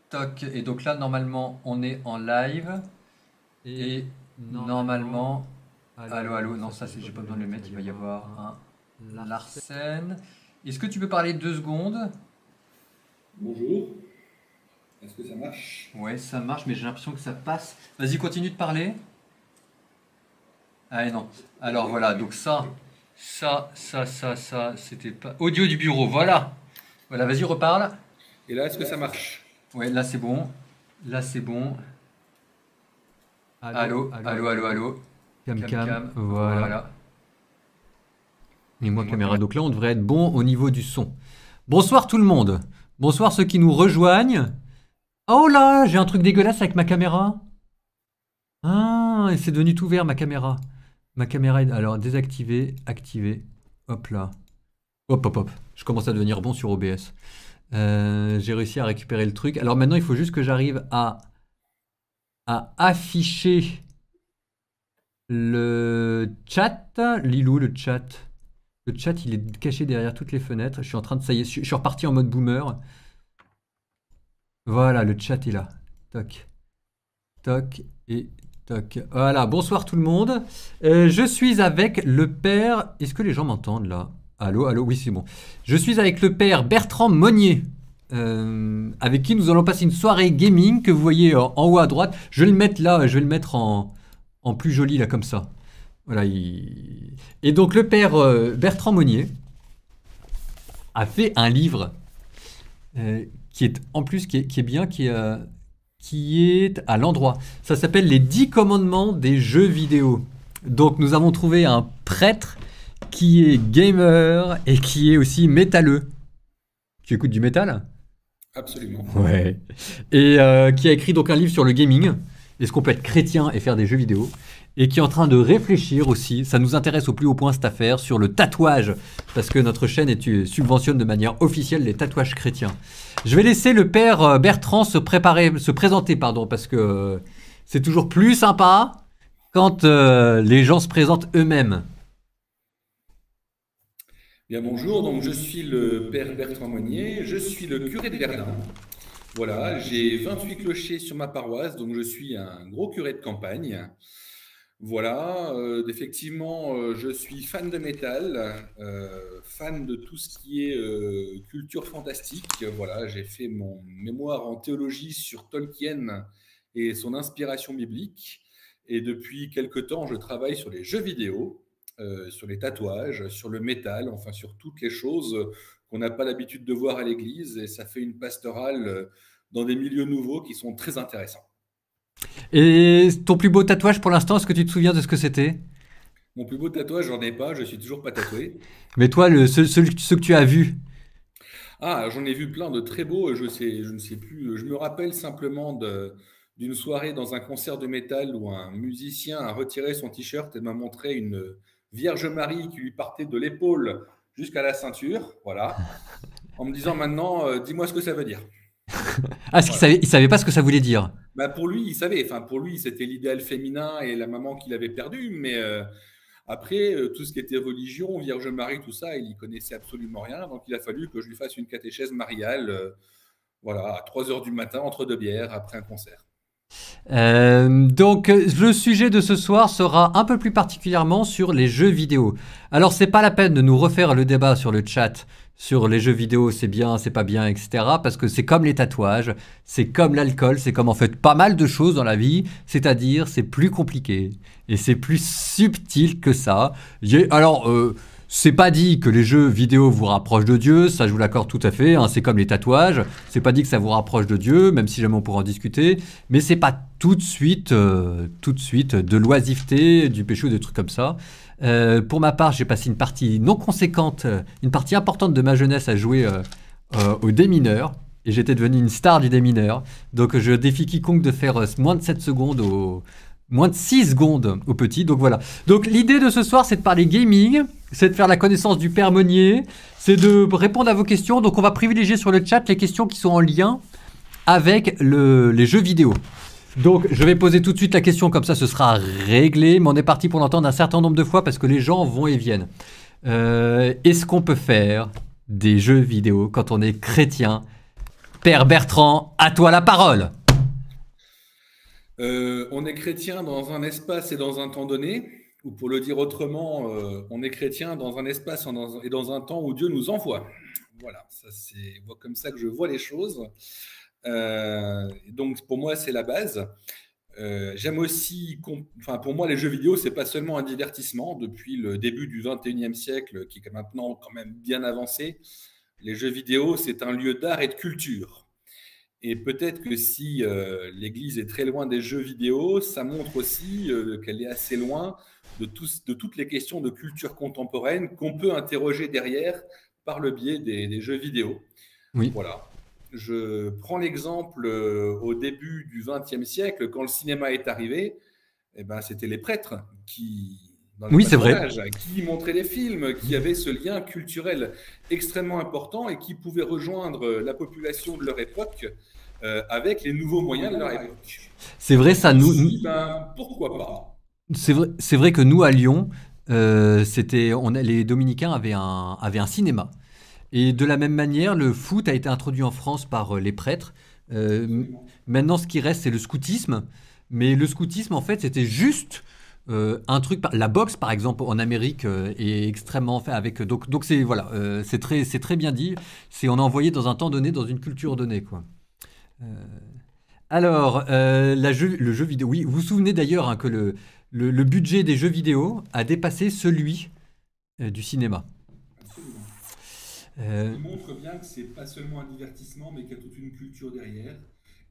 Toc. Et donc là, normalement, on est en live. Et normalement... Allô, allô. Non, ça, j'ai pas besoin de le mettre. Il va y avoir un Larsen. Est-ce que tu peux parler 2 secondes? Bonjour. Est-ce que ça marche? Ouais, ça marche, mais j'ai l'impression que ça passe. Vas-y, continue de parler. Ah non. Alors voilà, donc ça, c'était pas... Audio du bureau, voilà. Voilà, vas-y, reparle. Et là, est-ce que ça marche? Ouais, là c'est bon. Là c'est bon. Allô, allô, allô, allô. Cam, Voilà. voilà. Et moi caméra. Donc là, on devrait être bon au niveau du son. Bonsoir tout le monde. Bonsoir ceux qui nous rejoignent. Oh là, j'ai un truc dégueulasse avec ma caméra. Ah, et c'est devenu tout vert ma caméra. Ma caméra est alors désactivée, activée. Hop là. Hop, hop, hop. Je commence à devenir bon sur OBS. J'ai réussi à récupérer le truc. Alors maintenant, il faut juste que j'arrive à afficher le chat. Lilou, le chat. Le chat, il est caché derrière toutes les fenêtres. Je suis en train de... Ça y est, je suis reparti en mode boomer. Voilà, le chat est là. Toc. Toc et toc. Voilà, bonsoir tout le monde. Je suis avec le père... Est-ce que les gens m'entendent là? Allô, allô, oui c'est bon. Je suis avec le père Bertrand Monnier. Avec qui nous allons passer une soirée gaming que vous voyez en haut à droite. Je vais le mettre là, je vais le mettre en plus joli là comme ça. Voilà. Et donc le père Bertrand Monnier a fait un livre qui est en plus qui est bien, qui est à l'endroit. Ça s'appelle Les 10 commandements des jeux vidéo. Donc nous avons trouvé un prêtre qui est gamer et qui est aussi métalleux. Tu écoutes du métal? Absolument. Ouais. Et qui a écrit donc un livre sur le gaming. Est-ce qu'on peut être chrétien et faire des jeux vidéo? Et qui est en train de réfléchir aussi, ça nous intéresse au plus haut point cette affaire, sur le tatouage. Parce que notre chaîne subventionne de manière officielle les tatouages chrétiens. Je vais laisser le père Bertrand se présenter, parce que c'est toujours plus sympa quand les gens se présentent eux-mêmes. Bien, bonjour. Donc, je suis le père Bertrand Monnier. Je suis le curé de Verdun. Voilà, j'ai 28 clochers sur ma paroisse, donc je suis un gros curé de campagne. Voilà, effectivement, je suis fan de métal, fan de tout ce qui est culture fantastique. Voilà, j'ai fait mon mémoire en théologie sur Tolkien et son inspiration biblique. Et depuis quelque temps, je travaille sur les jeux vidéo, sur les tatouages, sur le métal, enfin sur toutes les choses qu'on n'a pas l'habitude de voir à l'église. Et ça fait une pastorale dans des milieux nouveaux qui sont très intéressants. Et ton plus beau tatouage pour l'instant, est-ce que tu te souviens de ce que c'était? Mon plus beau tatouage, j'en ai pas, je suis toujours pas tatoué. Mais toi, ceux que tu as vus. Ah, j'en ai vu plein de très beaux, je ne sais plus. Je me rappelle simplement d'une soirée dans un concert de métal où un musicien a retiré son t-shirt et m'a montré une Vierge Marie qui lui partait de l'épaule jusqu'à la ceinture, voilà, en me disant maintenant, dis-moi ce que ça veut dire. Ah, parce Voilà. il savait pas ce que ça voulait dire. Bah pour lui, il savait. Enfin, pour lui, c'était l'idéal féminin et la maman qu'il avait perdue. Mais après, tout ce qui était religion, Vierge Marie, tout ça, il y connaissait absolument rien. Donc, il a fallu que je lui fasse une catéchèse mariale, voilà, à 3 heures du matin, entre 2 bières, après un concert. Donc le sujet de ce soir sera un peu plus particulièrement sur les jeux vidéo. Alors c'est pas la peine de nous refaire le débat sur le chat sur les jeux vidéo, c'est bien, c'est pas bien, etc. Parce que c'est comme les tatouages, c'est comme l'alcool, c'est comme en fait pas mal de choses dans la vie, c'est-à-dire c'est plus compliqué et c'est plus subtil que ça. Alors c'est pas dit que les jeux vidéo vous rapprochent de Dieu, ça je vous l'accorde tout à fait, hein, c'est comme les tatouages, c'est pas dit que ça vous rapproche de Dieu, même si jamais on pourra en discuter, mais c'est pas tout de suite de l'oisiveté, du péché ou des trucs comme ça. Pour ma part, j'ai passé une partie non conséquente, une partie importante de ma jeunesse à jouer au démineur, et j'étais devenu une star du démineur, donc je défie quiconque de faire moins de 7 secondes moins de 6 secondes au petit, donc voilà. Donc l'idée de ce soir, c'est de parler gaming, c'est de faire la connaissance du père Monnier, c'est de répondre à vos questions. Donc on va privilégier sur le chat les questions qui sont en lien avec les jeux vidéo. Donc je vais poser tout de suite la question, comme ça ce sera réglé, mais on est parti pour l'entendre un certain nombre de fois parce que les gens vont et viennent. Est-ce qu'on peut faire des jeux vidéo quand on est chrétien Père Bertrand, à toi la parole. On est chrétien dans un espace et dans un temps donné, ou pour le dire autrement, on est chrétien dans un espace et dans un temps où Dieu nous envoie. Voilà, ça c'est comme ça que je vois les choses. Donc pour moi, c'est la base. J'aime aussi, pour moi, les jeux vidéo, c'est pas seulement un divertissement. Depuis le début du 21e siècle, qui est maintenant quand même bien avancé, les jeux vidéo, c'est un lieu d'art et de culture. Et peut-être que si l'Église est très loin des jeux vidéo, ça montre aussi qu'elle est assez loin de toutes les questions de culture contemporaine qu'on peut interroger derrière par le biais des jeux vidéo. Oui. Voilà. Je prends l'exemple au début du XXe siècle, quand le cinéma est arrivé, eh ben, c'était les prêtres qui, dans les personnages, qui montraient les films, qui avaient ce lien culturel extrêmement important et qui pouvaient rejoindre la population de leur époque avec les nouveaux moyens de leur époque. C'est vrai, ça nous. Pourquoi pas? C'est vrai que nous à Lyon, les Dominicains avaient un cinéma. Et de la même manière, le foot a été introduit en France par les prêtres. Maintenant, ce qui reste, c'est le scoutisme. Mais le scoutisme, en fait, c'était juste un truc. La boxe, par exemple, en Amérique, est extrêmement fait avec. Donc c'est voilà, c'est très bien dit. On est envoyé dans un temps donné, dans une culture donnée, quoi. Alors, le jeu vidéo. Oui, vous vous souvenez d'ailleurs hein, que le budget des jeux vidéo a dépassé celui du cinéma. Il montre bien que c'est pas seulement un divertissement, mais qu'il y a toute une culture derrière.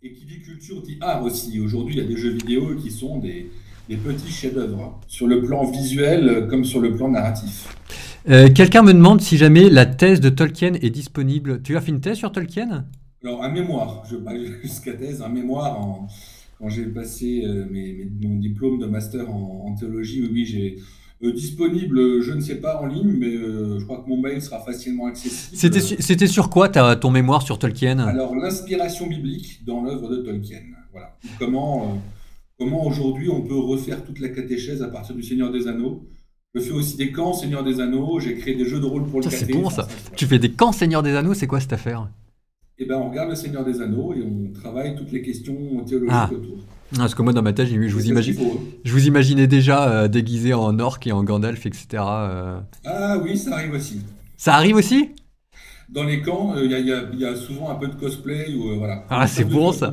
Et qui dit culture dit art aussi. Aujourd'hui, il y a des jeux vidéo qui sont des petits chefs-d'œuvre, sur le plan visuel comme sur le plan narratif. Quelqu'un me demande si jamais la thèse de Tolkien est disponible. Tu as fait une thèse sur Tolkien? Alors, un mémoire, je ne vais pas jusqu'à thèse, un mémoire. Quand j'ai passé mon diplôme de master en théologie, oui, j'ai... disponible, je ne sais pas, en ligne, mais je crois que mon mail sera facilement accessible. C'était sur quoi ton mémoire sur Tolkien? Alors, l'inspiration biblique dans l'œuvre de Tolkien. Voilà. Comment aujourd'hui on peut refaire toute la catéchèse à partir du Seigneur des Anneaux. Je fais aussi des camps Seigneur des Anneaux, j'ai créé des jeux de rôle pour le café. C'est bon ça. Tu fais des camps Seigneur des Anneaux, c'est quoi cette affaire? Eh ben, on regarde le Seigneur des Anneaux et on travaille toutes les questions théologiques autour. Parce que moi, dans ma tête, je vous imaginais déjà déguisé en orc et en Gandalf, etc. Ah oui, ça arrive aussi. Ça arrive aussi? Dans les camps, il y a souvent un peu de cosplay. Voilà. Ah, c'est bon ça.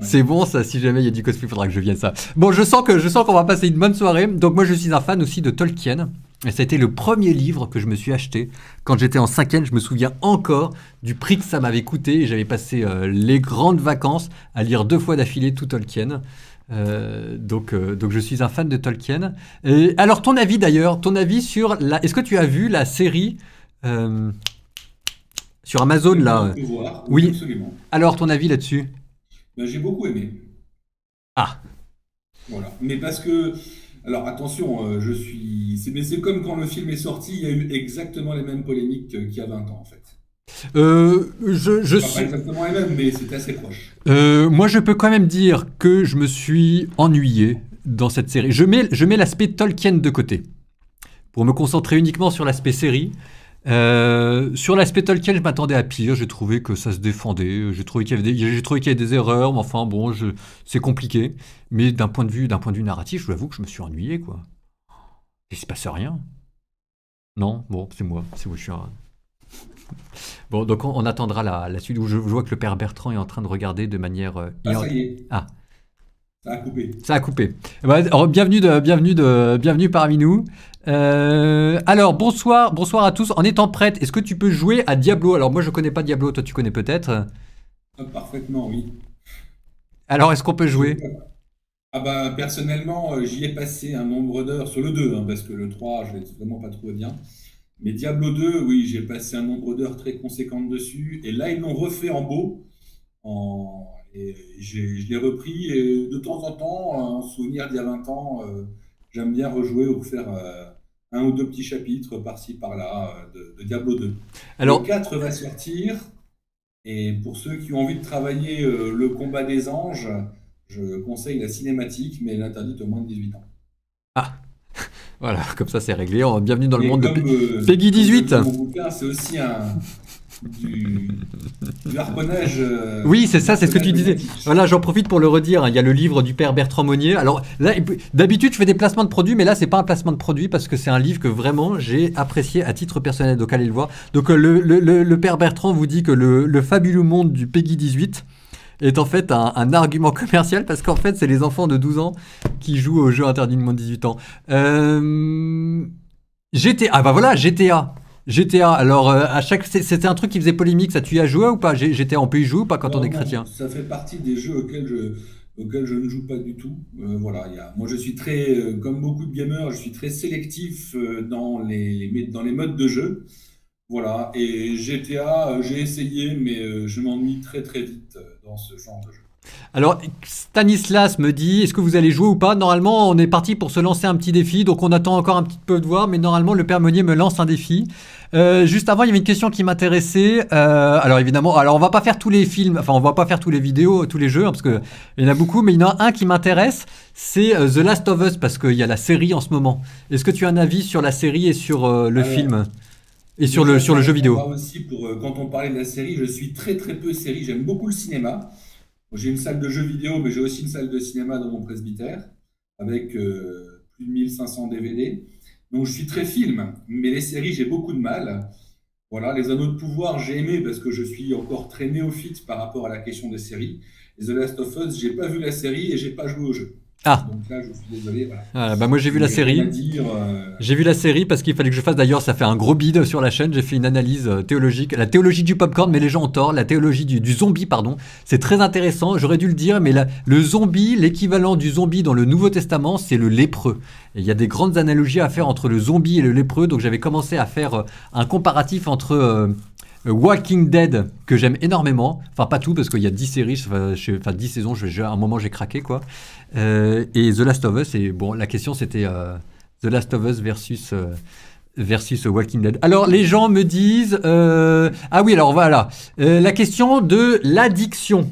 C'est bon ça. Si jamais il y a du cosplay, il faudra que je vienne ça. Bon, je sens qu'on va passer une bonne soirée. Donc moi, je suis un fan aussi de Tolkien. Et ça a été le premier livre que je me suis acheté quand j'étais en 5e. Je me souviens encore du prix que ça m'avait coûté. Et j'avais passé les grandes vacances à lire 2 fois d'affilée tout Tolkien. Donc je suis un fan de Tolkien. Et alors ton avis d'ailleurs, sur est-ce que tu as vu la série sur Amazon là? Oui, absolument. Alors ton avis là-dessus? J'ai beaucoup aimé. Ah. Voilà. Mais parce que, alors attention, c'est comme quand le film est sorti, il y a eu exactement les mêmes polémiques qu'il y a 20 ans en fait. Pas exactement les mêmes, mais c'est assez proche. Moi, je peux quand même dire que je me suis ennuyé dans cette série. Je mets l'aspect Tolkien de côté pour me concentrer uniquement sur l'aspect série. Sur l'aspect Tolkien, je m'attendais à pire. J'ai trouvé que ça se défendait. J'ai trouvé qu'il y avait des erreurs. Mais enfin, bon, c'est compliqué. Mais d'un point de vue narratif, je vous avoue que je me suis ennuyé, quoi. Il se passe rien. Non, bon, c'est moi. Je suis un... Bon, donc on attendra la suite où je vois que le père Bertrand est en train de regarder de manière... ça y est. Ah. Ça a coupé. Ça a coupé. Alors, bienvenue parmi nous. Alors, bonsoir à tous. En étant prête, est-ce que tu peux jouer à Diablo? Alors, moi, je connais pas Diablo. Toi, tu connais peut-être? Parfaitement, oui. Alors, est-ce qu'on peut jouer? Ah bah, personnellement, j'y ai passé un nombre d'heures sur le 2, hein, parce que le 3, je l'ai vraiment pas trouvé bien. Mais Diablo 2, oui, j'ai passé un nombre d'heures très conséquentes dessus. Et là, ils l'ont refait en beau. Et je l'ai repris. Et de temps en temps, en souvenir d'il y a 20 ans, j'aime bien rejouer ou faire un ou deux petits chapitres par-ci, par-là de Diablo 2. Alors, le 4 va sortir. Et pour ceux qui ont envie de travailler le combat des anges, je conseille la cinématique, mais elle est interdite aux moins de 18 ans. Ah, voilà, comme ça c'est réglé. Bienvenue dans le monde de Peggy 18. Mon bouquin, c'est aussi du harponnage. Oui, c'est ça, c'est ce que tu disais. automatique. Voilà, j'en profite pour le redire, hein. Il y a le livre du père Bertrand Monnier. Alors là, d'habitude, je fais des placements de produits, mais là, c'est pas un placement de produit parce que c'est un livre que vraiment j'ai apprécié à titre personnel. Donc, allez le voir. Donc, le père Bertrand vous dit que le fabuleux monde du Peggy 18 est en fait un argument commercial parce qu'en fait, c'est les enfants de 12 ans qui jouent aux jeux interdits de moins de 18 ans. GTA, ah bah voilà, GTA. GTA, alors c'était un truc qui faisait polémique, ça tu y as joué ou pas? GTA, on peut y jouer ou pas quand on est Non, chrétien? ça fait partie des jeux auxquels je ne joue pas du tout. Voilà, moi je suis très, comme beaucoup de gamers, je suis très sélectif dans dans les modes de jeu. Voilà, et GTA, j'ai essayé, mais je m'ennuie très très vite dans ce genre de jeu. Alors, Stanislas me dit, est-ce que vous allez jouer ou pas? Normalement, on est parti pour se lancer un petit défi, donc on attend encore un petit peu de voir, mais normalement, le père Meunier me lance un défi. Juste avant, il y avait une question qui m'intéressait. Alors évidemment, alors on va pas faire tous les films, enfin on va pas faire tous les vidéos, tous les jeux, hein, parce que il y en a beaucoup, mais il y en a un qui m'intéresse, c'est The Last of Us, parce qu'il y a la série en ce moment. Est-ce que tu as un avis sur la série et sur le Alors, film et sur déjà, le jeu vidéo? moi aussi, quand on parlait de la série, je suis très très peu série, j'aime beaucoup le cinéma. J'ai une salle de jeux vidéo, mais j'ai aussi une salle de cinéma dans mon presbytère, avec plus de 1500 DVD. Donc je suis très film, mais les séries, j'ai beaucoup de mal. Voilà, les Anneaux de pouvoir, j'ai aimé parce que je suis encore très néophyte par rapport à la question des séries. Et The Last of Us, j'ai pas vu la série et j'ai pas joué au jeu. Ah, Donc là, je suis désolé. Voilà. bah moi j'ai vu la J'ai rien à série. dire. J'ai vu la série parce qu'il fallait que je fasse, d'ailleurs ça fait un gros bide sur la chaîne, j'ai fait une analyse théologique, la théologie du popcorn, mais les gens ont tort, la théologie du zombie, pardon, c'est très intéressant, j'aurais dû le dire, mais le zombie, l'équivalent du zombie dans le Nouveau Testament, c'est le lépreux. Et il y a des grandes analogies à faire entre le zombie et le lépreux, donc j'avais commencé à faire un comparatif entre Walking Dead, que j'aime énormément, enfin pas tout parce qu'il y a 10 séries, enfin 10 saisons, à un moment j'ai craqué quoi, et The Last of Us, et bon, la question c'était The Last of Us versus Walking Dead. Alors les gens me disent, ah oui alors voilà, la question de l'addiction.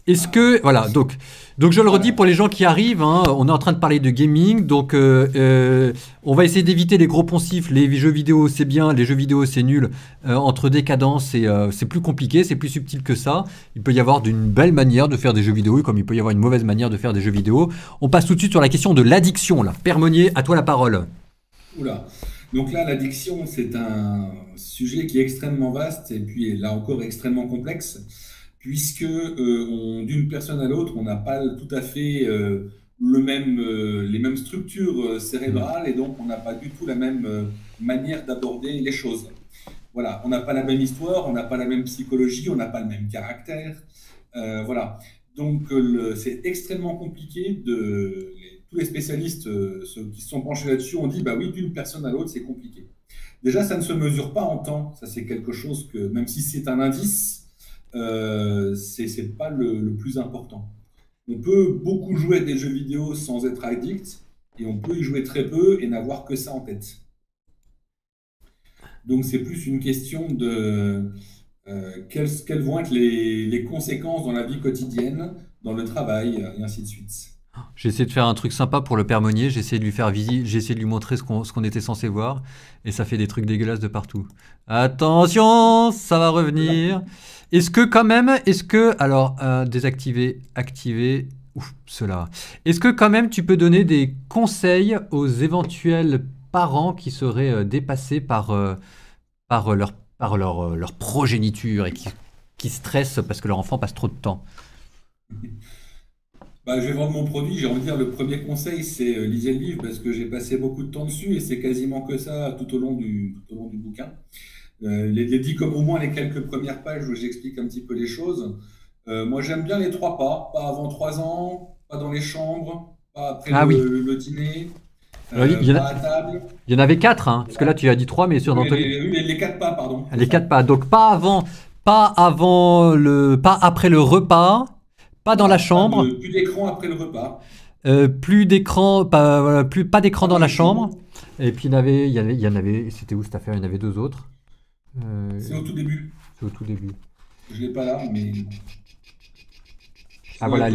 Est-ce que, voilà, donc je le redis pour les gens qui arrivent, hein, on est en train de parler de gaming, donc on va essayer d'éviter les gros poncifs, les jeux vidéo c'est bien, les jeux vidéo c'est nul, entre décadence et c'est plus compliqué, c'est plus subtil que ça. Il peut y avoir d'une belle manière de faire des jeux vidéo, comme il peut y avoir une mauvaise manière de faire des jeux vidéo. On passe tout de suite sur la question de l'addiction, là. Père Meunier, à toi la parole. Oula. Donc là, l'addiction, c'est un sujet qui est extrêmement vaste et puis là encore extrêmement complexe, puisque d'une personne à l'autre, on n'a pas tout à fait les mêmes structures cérébrales et donc on n'a pas du tout la même manière d'aborder les choses. Voilà, on n'a pas la même histoire, on n'a pas la même psychologie, on n'a pas le même caractère. Voilà. Donc c'est extrêmement compliqué tous les spécialistes, ceux qui se sont penchés là-dessus, ont dit, bah oui, d'une personne à l'autre, c'est compliqué. Déjà, ça ne se mesure pas en temps. Ça, c'est quelque chose que, même si c'est un indice, c'est pas le plus important. On peut beaucoup jouer à des jeux vidéo sans être addict, et on peut y jouer très peu et n'avoir que ça en tête. Donc, c'est plus une question de quelles vont être les conséquences dans la vie quotidienne, dans le travail, et ainsi de suite. J'ai essayé de faire un truc sympa pour le père Meunier, j'ai essayé de lui faire visite, j'ai essayé de lui montrer ce qu'on était censé voir, et ça fait des trucs dégueulasses de partout. Attention, ça va revenir. Alors, désactiver, activer, ouf, cela. Est-ce que quand même tu peux donner des conseils aux éventuels parents qui seraient dépassés par leur progéniture et qui stressent parce que leur enfant passe trop de temps? Bah, je vais vendre mon produit, j'ai envie de dire, le premier conseil, c'est lisez le livre parce que j'ai passé beaucoup de temps dessus et c'est quasiment que ça tout au long du bouquin. Les 10 comme au moins les quelques premières pages où j'explique un petit peu les choses. Moi, j'aime bien les 3 pas avant 3 ans, pas dans les chambres, pas après le dîner, Alors, pas à table. il y en avait 4, hein, parce que là tu as dit 3, mais sur Les 4 pas, pardon. les 4 pas. Donc pas après le repas, pas dans la chambre, Plus d'écran après le repas. plus d'écran, voilà, pas d'écran dans la chambre. Et puis il y en avait, c'était où cette affaire? Il y en avait 2 autres. C'est au tout début. C'est au tout début. Je ne l'ai pas là, mais... Ah voilà,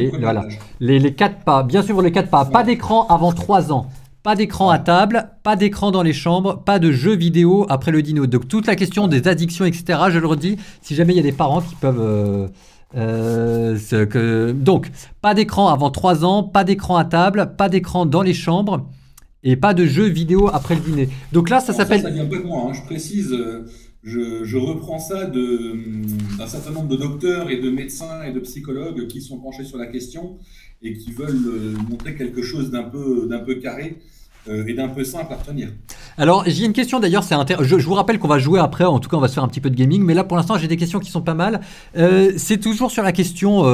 les 4 pas. Bien sûr, les 4 pas. Pas d'écran avant 3 ans. pas d'écran à table, pas d'écran dans les chambres, pas de jeux vidéo après le dîner. Donc toute la question des addictions, etc., je le redis, si jamais il y a des parents qui peuvent... Donc, pas d'écran avant 3 ans, pas d'écran à table, pas d'écran dans les chambres et pas de jeux vidéo après le dîner. Donc là, ça s'appelle... Ça vient pas de moi, hein. Je précise, je reprends ça d'un certain nombre de docteurs et de médecins et de psychologues qui sont penchés sur la question et qui veulent montrer quelque chose d'un peu carré et d'un peu simple à retenir. Alors, j'ai une question d'ailleurs, je vous rappelle qu'on va jouer après, en tout cas on va se faire un petit peu de gaming, mais là pour l'instant j'ai des questions qui sont pas mal. C'est toujours sur la question,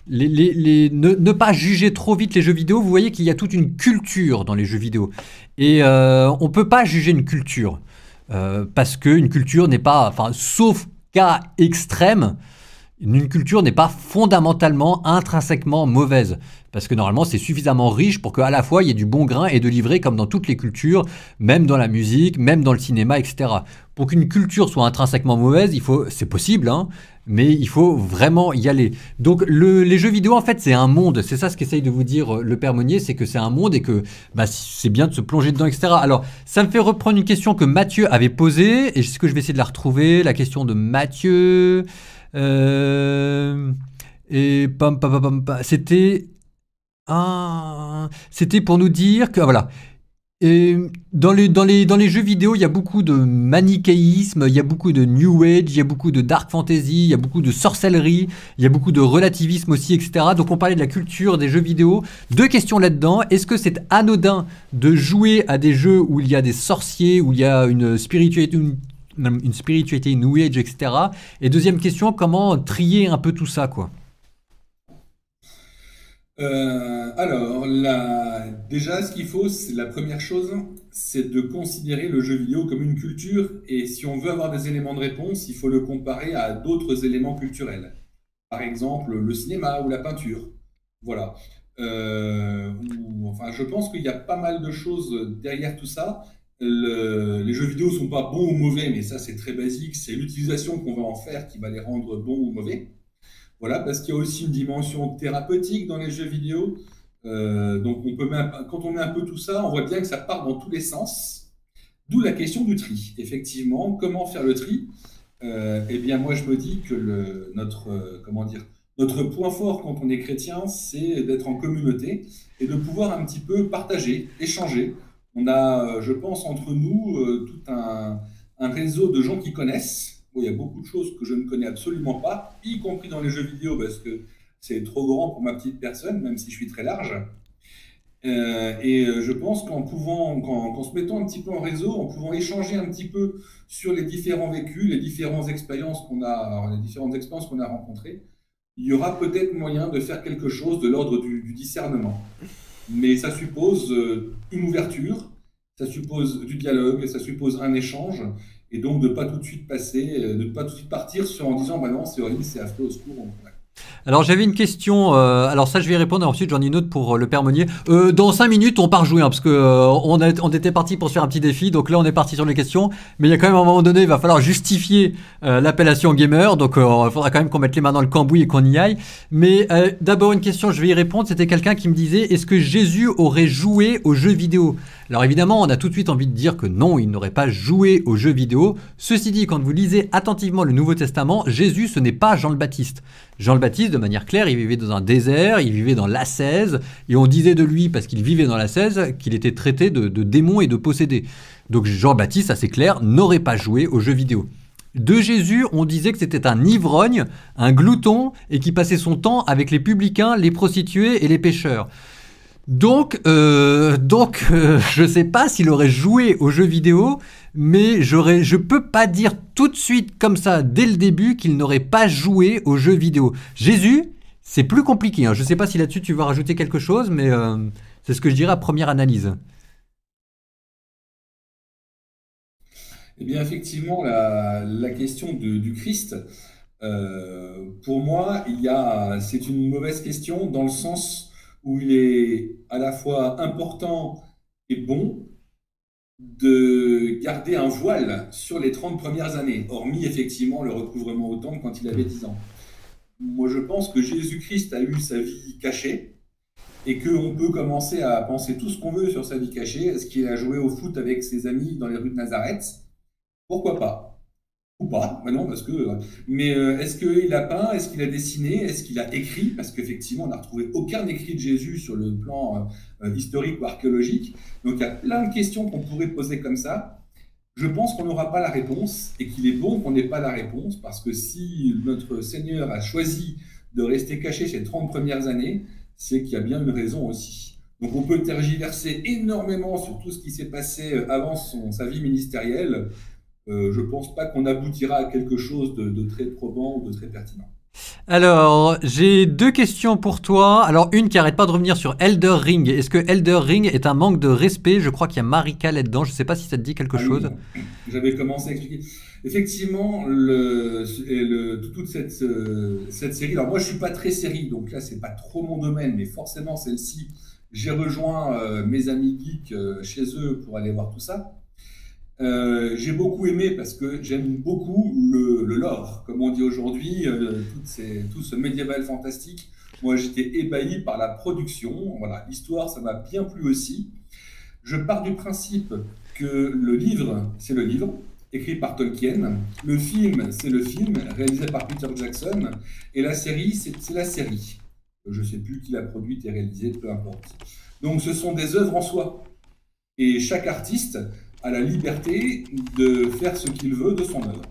ne pas juger trop vite les jeux vidéo. Vous voyez qu'il y a toute une culture dans les jeux vidéo. Et on peut pas juger une culture, parce qu'une culture n'est pas, enfin, sauf cas extrême, une culture n'est pas fondamentalement, intrinsèquement mauvaise. Parce que normalement, c'est suffisamment riche pour qu'à la fois, il y ait du bon grain et de l'ivraie comme dans toutes les cultures, même dans la musique, même dans le cinéma, etc. Pour qu'une culture soit intrinsèquement mauvaise, c'est possible, hein, mais il faut vraiment y aller. Donc, les jeux vidéo, en fait, c'est un monde. C'est ça ce qu'essaye de vous dire le Père Monnier, c'est que c'est un monde et que c'est bien de se plonger dedans, etc. Alors, ça me fait reprendre une question que Mathieu avait posée, et je vais essayer de la retrouver, la question de Mathieu... et c'était pour nous dire que voilà. Et dans les jeux vidéo, il y a beaucoup de manichéisme, il y a beaucoup de New Age, il y a beaucoup de Dark Fantasy, il y a beaucoup de sorcellerie, il y a beaucoup de relativisme aussi, etc. Donc on parlait de la culture des jeux vidéo. 2 questions là-dedans. Est-ce que c'est anodin de jouer à des jeux où il y a des sorciers, où il y a une spiritualité New Age, etc. Et deuxième question, comment trier un peu tout ça, quoi? Alors, déjà, ce qu'il faut, c'est la première chose, c'est de considérer le jeu vidéo comme une culture. Et si on veut avoir des éléments de réponse, il faut le comparer à d'autres éléments culturels. Par exemple, le cinéma ou la peinture. Voilà. Enfin, je pense qu'il y a pas mal de choses derrière tout ça. Les jeux vidéo sont pas bons ou mauvais, mais ça, c'est très basique. C'est l'utilisation qu'on va en faire qui va les rendre bons ou mauvais. Voilà, parce qu'il y a aussi une dimension thérapeutique dans les jeux vidéo. Donc, quand on met un peu tout ça, on voit bien que ça part dans tous les sens. D'où la question du tri. Effectivement, comment faire le tri? Eh bien, moi, je me dis que notre point fort quand on est chrétien, c'est d'être en communauté et de pouvoir un petit peu partager, échanger. On a, je pense, entre nous, tout un réseau de gens qui connaissent. Bon, il y a beaucoup de choses que je ne connais absolument pas, y compris dans les jeux vidéo, parce que c'est trop grand pour ma petite personne, même si je suis très large. Je pense qu'en se mettant un petit peu en réseau, en pouvant échanger un petit peu sur les différents vécus, les différentes expériences qu'on a rencontrées, il y aura peut-être moyen de faire quelque chose de l'ordre du discernement. Mais ça suppose une ouverture, ça suppose du dialogue, ça suppose un échange, et donc de ne pas tout de suite partir en disant bah non, c'est horrible, c'est affreux, au secours. Alors j'avais une question, alors ça je vais y répondre, et ensuite j'en ai une autre pour le Père Monnier. Dans 5 minutes on part jouer, hein, parce que on était parti pour se faire un petit défi, donc là on est parti sur les questions, mais il y a quand même un moment donné, il va falloir justifier l'appellation gamer, donc il faudra quand même qu'on mette les mains dans le cambouis et qu'on y aille. Mais d'abord une question, je vais y répondre, c'était quelqu'un qui me disait, est-ce que Jésus aurait joué aux jeux vidéo? Alors évidemment, on a tout de suite envie de dire que non, il n'aurait pas joué aux jeux vidéo. Ceci dit, quand vous lisez attentivement le Nouveau Testament, Jésus, ce n'est pas Jean le Baptiste. Jean le Baptiste, de manière claire, il vivait dans un désert, il vivait dans l'ascèse, et on disait de lui, parce qu'il vivait dans l'ascèse, qu'il était traité de démon et de possédé. Donc Jean le Baptiste, assez clair, n'aurait pas joué aux jeux vidéo. De Jésus, on disait que c'était un ivrogne, un glouton, et qui passait son temps avec les publicains, les prostituées et les pêcheurs. Donc, je sais pas s'il aurait joué aux jeux vidéo, mais je peux pas dire tout de suite comme ça, dès le début, qu'il n'aurait pas joué aux jeux vidéo. Jésus, c'est plus compliqué, hein. Je sais pas si là-dessus tu vas rajouter quelque chose, mais c'est ce que je dirais à première analyse. Eh bien, effectivement, la question du Christ, pour moi, c'est une mauvaise question dans le sens où il est à la fois important et bon de garder un voile sur les 30 premières années, hormis effectivement le recouvrement au temple quand il avait 10 ans. Moi, je pense que Jésus-Christ a eu sa vie cachée, et qu'on peut commencer à penser tout ce qu'on veut sur sa vie cachée. Est-ce qu'il a joué au foot avec ses amis dans les rues de Nazareth? Pourquoi pas? Ou pas, bah non, parce que. Mais est-ce qu'il a peint? Est-ce qu'il a dessiné? Est-ce qu'il a écrit? Parce qu'effectivement, on n'a retrouvé aucun écrit de Jésus sur le plan historique ou archéologique. Donc il y a plein de questions qu'on pourrait poser comme ça. Je pense qu'on n'aura pas la réponse et qu'il est bon qu'on n'ait pas la réponse parce que si notre Seigneur a choisi de rester caché ces 30 premières années, c'est qu'il y a bien une raison aussi. Donc on peut tergiverser énormément sur tout ce qui s'est passé avant sa vie ministérielle. Je ne pense pas qu'on aboutira à quelque chose de très probant ou de très pertinent. Alors, j'ai 2 questions pour toi. Alors, une qui arrête pas de revenir sur Elder Ring. Est-ce que Elder Ring est un manque de respect? Je crois qu'il y a Marika là-dedans. Je ne sais pas si ça te dit quelque chose. Oui, j'avais commencé à expliquer. Effectivement, toute cette série, alors moi je ne suis pas très série, donc là c'est pas trop mon domaine, mais forcément celle-ci, j'ai rejoint mes amis geeks chez eux pour aller voir tout ça. J'ai beaucoup aimé parce que j'aime beaucoup le lore, comme on dit aujourd'hui, tout ce médiéval fantastique. Moi, j'étais ébahi par la production. Voilà, l'histoire, ça m'a bien plu aussi. Je pars du principe que le livre, c'est le livre, écrit par Tolkien. Le film, c'est le film, réalisé par Peter Jackson. Et la série, c'est la série. Je ne sais plus qui l'a produite et réalisée, peu importe. Donc, ce sont des œuvres en soi. Et chaque artiste a la liberté de faire ce qu'il veut de son œuvre.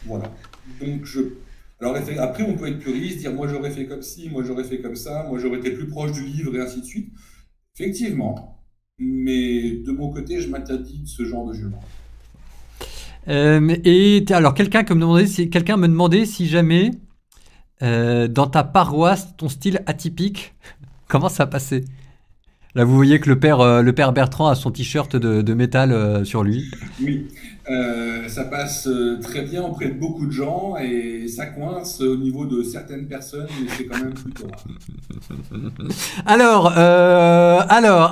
Voilà. Donc alors après, on peut être puriste, dire moi j'aurais fait comme ci, moi j'aurais fait comme ça, moi j'aurais été plus proche du livre et ainsi de suite. Effectivement. Mais de mon côté, je m'interdis de ce genre de jugement. Alors, quelqu'un me demandait si jamais, dans ta paroisse, ton style atypique, comment ça passait? Là, vous voyez que le père Bertrand a son t-shirt de métal sur lui. Oui, ça passe très bien auprès de beaucoup de gens et ça coince au niveau de certaines personnes, mais c'est quand même plutôt rare.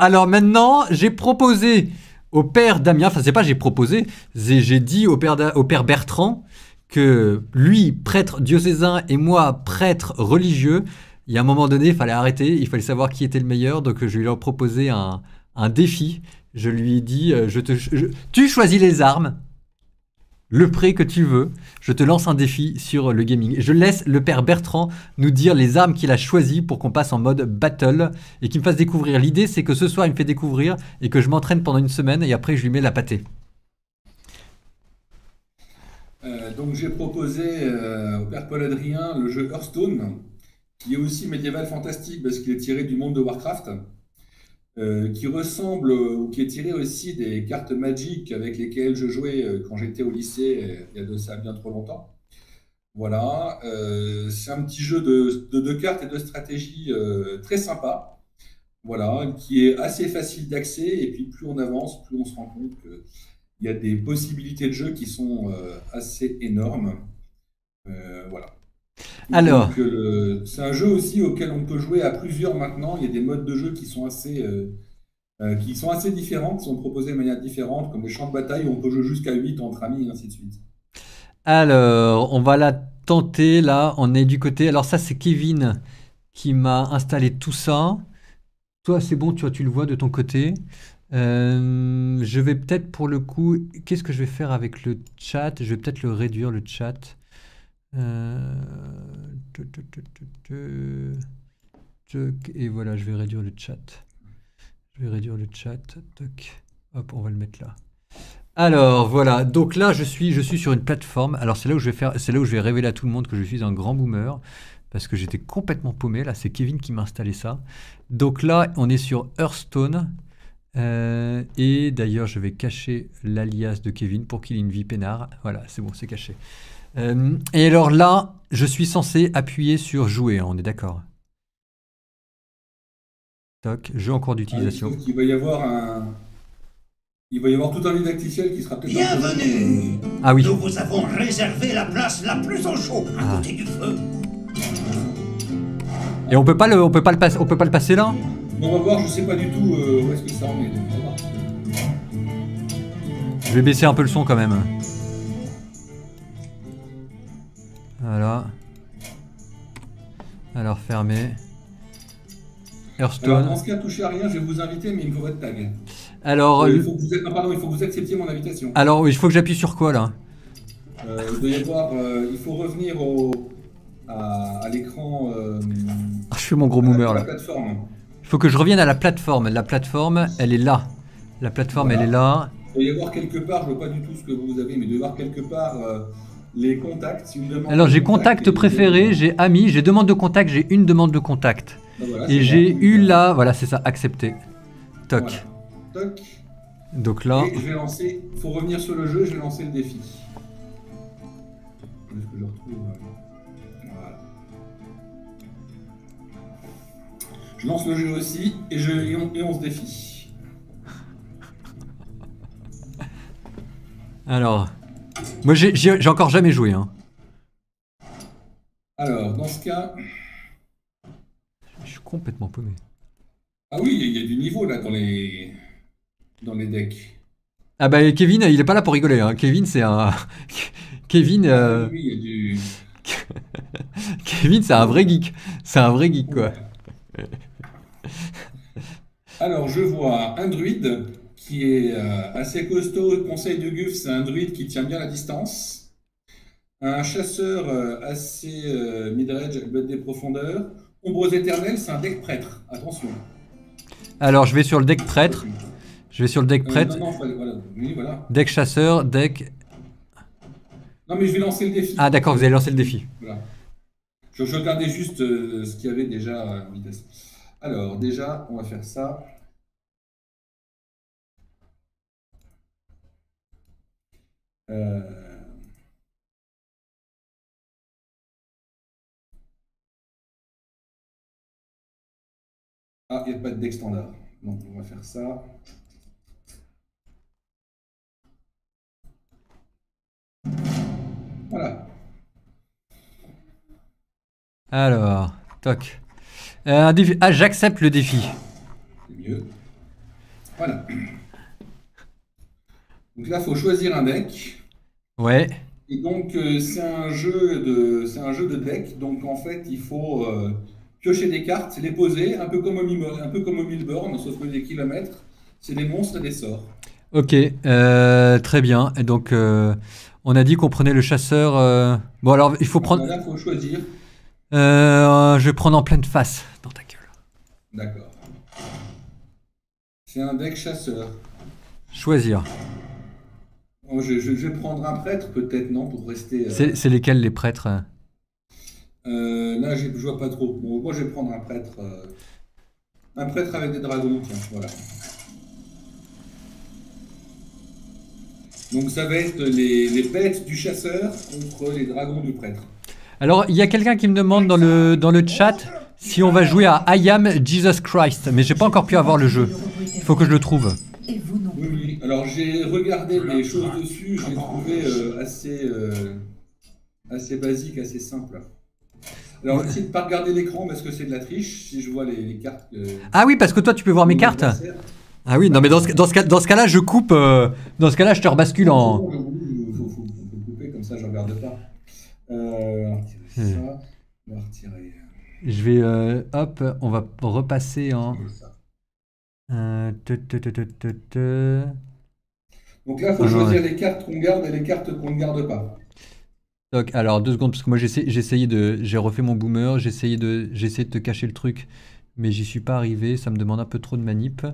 Alors maintenant, j'ai proposé au père Damien, enfin c'est pas j'ai proposé, j'ai dit au père Bertrand que lui, prêtre diocésain et moi, prêtre religieux, il y a un moment donné, il fallait arrêter, il fallait savoir qui était le meilleur, donc je lui ai proposé un défi. Je lui ai dit, tu choisis les armes, le prix que tu veux, je te lance un défi sur le gaming. Je laisse le père Bertrand nous dire les armes qu'il a choisies pour qu'on passe en mode battle et qu'il me fasse découvrir. L'idée, c'est que ce soir, il me fait découvrir et que je m'entraîne pendant une semaine et après, je lui mets la pâtée. Donc j'ai proposé au père Paul Adrien le jeu Hearthstone, qui est aussi médiéval fantastique parce qu'il est tiré du monde de Warcraft, qui ressemble ou qui est tiré aussi des cartes Magic avec lesquelles je jouais quand j'étais au lycée, il y a de ça bien trop longtemps. Voilà, c'est un petit jeu de cartes et de stratégie très sympa, voilà, qui est assez facile d'accès et puis plus on avance, plus on se rend compte qu'il y a des possibilités de jeu qui sont assez énormes. Voilà. Alors, c'est un jeu aussi auquel on peut jouer à plusieurs maintenant. Il y a des modes de jeu qui sont assez différents, qui sont proposés de manière différente, comme les champs de bataille où on peut jouer jusqu'à 8 entre amis et ainsi de suite. Alors, on va la tenter là. On est du côté. Alors, ça, c'est Kevin qui m'a installé tout ça. Toi, c'est bon, tu le vois de ton côté. Je vais peut-être pour le coup. Qu'est-ce que je vais faire avec le chat? Je vais peut-être le réduire, le chat. Et voilà, je vais réduire le chat. Toc. Hop, on va le mettre là. Alors voilà, donc là je suis sur une plateforme. Alors c'est là où je vais révéler à tout le monde que je suis un grand boomer parce que j'étais complètement paumé. Là, c'est Kevin qui m'a installé ça. Donc là, on est sur Hearthstone. Et d'ailleurs, je vais cacher l'alias de Kevin pour qu'il ait une vie peinard. Voilà, c'est bon, c'est caché. Et alors là, je suis censé appuyer sur jouer, hein, on est d'accord? Toc, jeu en cours d'utilisation. Il va y avoir tout un didacticiel qui sera peut-être... Bienvenue. Ah oui. Nous vous avons réservé la place la plus au chaud, à côté du feu. Et on peut pas le passer là? On va voir, je sais pas du tout où est-ce que ça en est. Je vais baisser un peu le son quand même. Voilà. Alors fermer. Alors, Hearthstone. dans ce cas, touchez à rien, je vais vous inviter, mais il me faut votre tag. Alors, Il faut que vous, non, pardon, il faut que vous acceptiez mon invitation. alors, il faut que j'appuie sur quoi là? Il doit y avoir, il faut revenir à l'écran. Ah, je fais mon gros à boomer la là. plateforme. Il faut que je revienne à la plateforme. La plateforme, elle est là. La plateforme, Voilà. elle est là. Il doit y avoir quelque part, je ne vois pas du tout ce que vous avez, mais il doit y avoir quelque part les contacts. Si une demande Alors, de j'ai contact, contact préféré, j'ai amis, j'ai demande de contact, j'ai une demande de contact. Ah, voilà, Et c'est j'ai bon. eu là, voilà, c'est ça, accepté. Toc. Voilà. Toc. Donc là, Et je vais lancer, il faut revenir sur le jeu, je vais lancer le défi. Est-ce que je retrouve voilà. Je lance le jeu aussi et on se défie. alors, moi j'ai encore jamais joué. Hein. Alors, dans ce cas... Je suis complètement paumé. Ah oui, il y a du niveau là dans les decks. Ah bah Kevin, il est pas là pour rigoler. Hein. Kevin, c'est un... Kevin, Oui, il y a du... Kevin, c'est un vrai geek. C'est un vrai geek, quoi. Alors, je vois un druide qui est assez costaud. Conseil de Guff, c'est un druide qui tient bien la distance. Un chasseur assez mid-range avec bête des profondeurs. Ombreuse éternelle, c'est un deck prêtre. Attention. Alors, je vais sur le deck prêtre. Je vais sur le deck prêtre. Non, voilà. Oui, voilà. Deck chasseur, deck... Non, mais je vais lancer le défi. Ah d'accord, vous allez lancer le défi. Voilà. Je regardais juste ce qu'il y avait déjà en vitesse. Alors, déjà, on va faire ça. Ah, il n'y a pas de deck standard. Donc, on va faire ça. Voilà. Alors, toc. Un défi. Ah, j'accepte le défi. C'est mieux. Voilà. Donc là, il faut choisir un deck. Ouais. Et donc, c'est un jeu de deck. Donc, en fait, il faut piocher des cartes, les poser, un peu comme au Milborn, sauf que des kilomètres. C'est des monstres et des sorts. Ok, très bien. Et donc, on a dit qu'on prenait le chasseur. Bon, alors, il faut prendre. Là, il faut choisir. Je vais prendre en pleine face dans ta gueule. D'accord. C'est un deck chasseur. Choisir. Oh, je vais prendre un prêtre, peut-être, non, pour rester. C'est lesquels les prêtres? Là, je vois pas trop. Bon, moi, je vais prendre un prêtre. Un prêtre avec des dragons, tiens, voilà. Donc, ça va être les bêtes du chasseur contre les dragons du prêtre. Alors, il y a quelqu'un qui me demande dans le chat si on va jouer à I Am Jesus Christ, mais j'ai pas encore pu avoir le jeu. Il faut que je le trouve. Et vous non. Oui, oui. Alors, j'ai regardé des choses dessus, j'ai trouvé assez basique, assez simple. Alors, j'essaie de ne pas regarder l'écran parce que c'est de la triche, si je vois les cartes. Ah oui, parce que toi, tu peux voir mes cartes. Ah oui, non, mais dans ce cas-là, je coupe. Dans ce cas-là, je te rebascule en. Il faut couper, comme ça, je ne regarde pas. On va retirer ça. On va retirer. Je vais. Hop, on va repasser en. Donc là, il faut choisir les cartes qu'on garde et les cartes qu'on ne garde pas. Donc, alors, 2 secondes, parce que moi, j'ai refait mon boomer, j'ai essayé de te cacher le truc, mais j'y suis pas arrivé, ça me demande un peu trop de manip.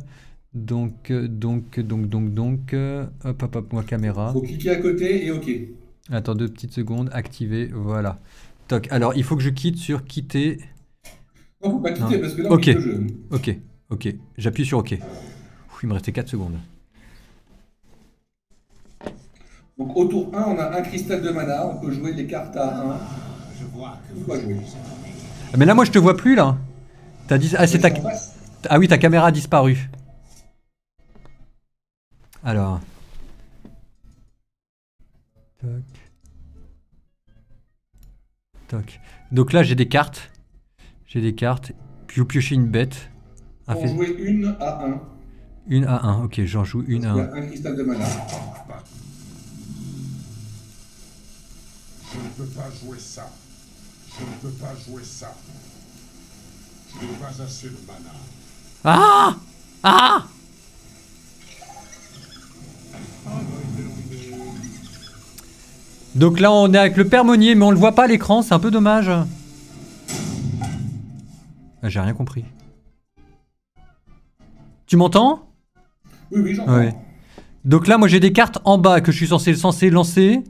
Donc, hop, moi, caméra. Il faut cliquer à côté et OK. Attends 2 petites secondes, activer, voilà. Toc, alors, il faut que je quitte sur quitter. Non, faut pas quitter parce que là, on quitte le jeu. Ok, j'appuie sur OK. Ouf, il me restait 4 secondes. Donc au tour 1, on a un cristal de mana, on peut jouer les cartes à 1. Je vois que On va jouer. Ah, mais là, moi, je te vois plus, là. T'as dit... Ah, c'est ta... Ah oui, ta caméra a disparu. Alors. Toc. Toc. Donc là, j'ai des cartes. Puis vous piochez une bête. On va jouer une à 1. Une à 1, ok, j'en joue une à 1. Il y a un cristal de mana. Je ne peux pas jouer ça. Je ne peux pas jouer ça. Pas assez de mana. Ah! Ah! Donc là, on est avec le père Monnier, mais on le voit pas à l'écran, c'est un peu dommage. Ah, j'ai rien compris. Tu m'entends? Oui, oui, j'entends. Ouais. Donc là, moi j'ai des cartes en bas que je suis censé lancer.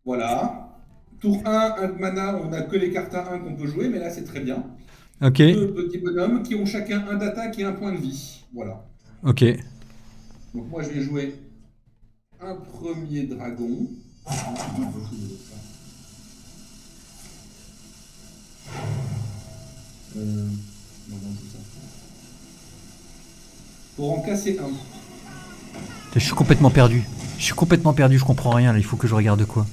Voilà. Tour 1, 1 de mana, on n'a que les cartes à 1 qu'on peut jouer, mais là c'est très bien. Ok. Deux petits bonhommes qui ont chacun un d'attaque et un point de vie. Voilà. Ok. Donc moi je vais jouer un premier dragon. Pour en casser un. Je suis complètement perdu. Je comprends rien là, il faut que je regarde quoi.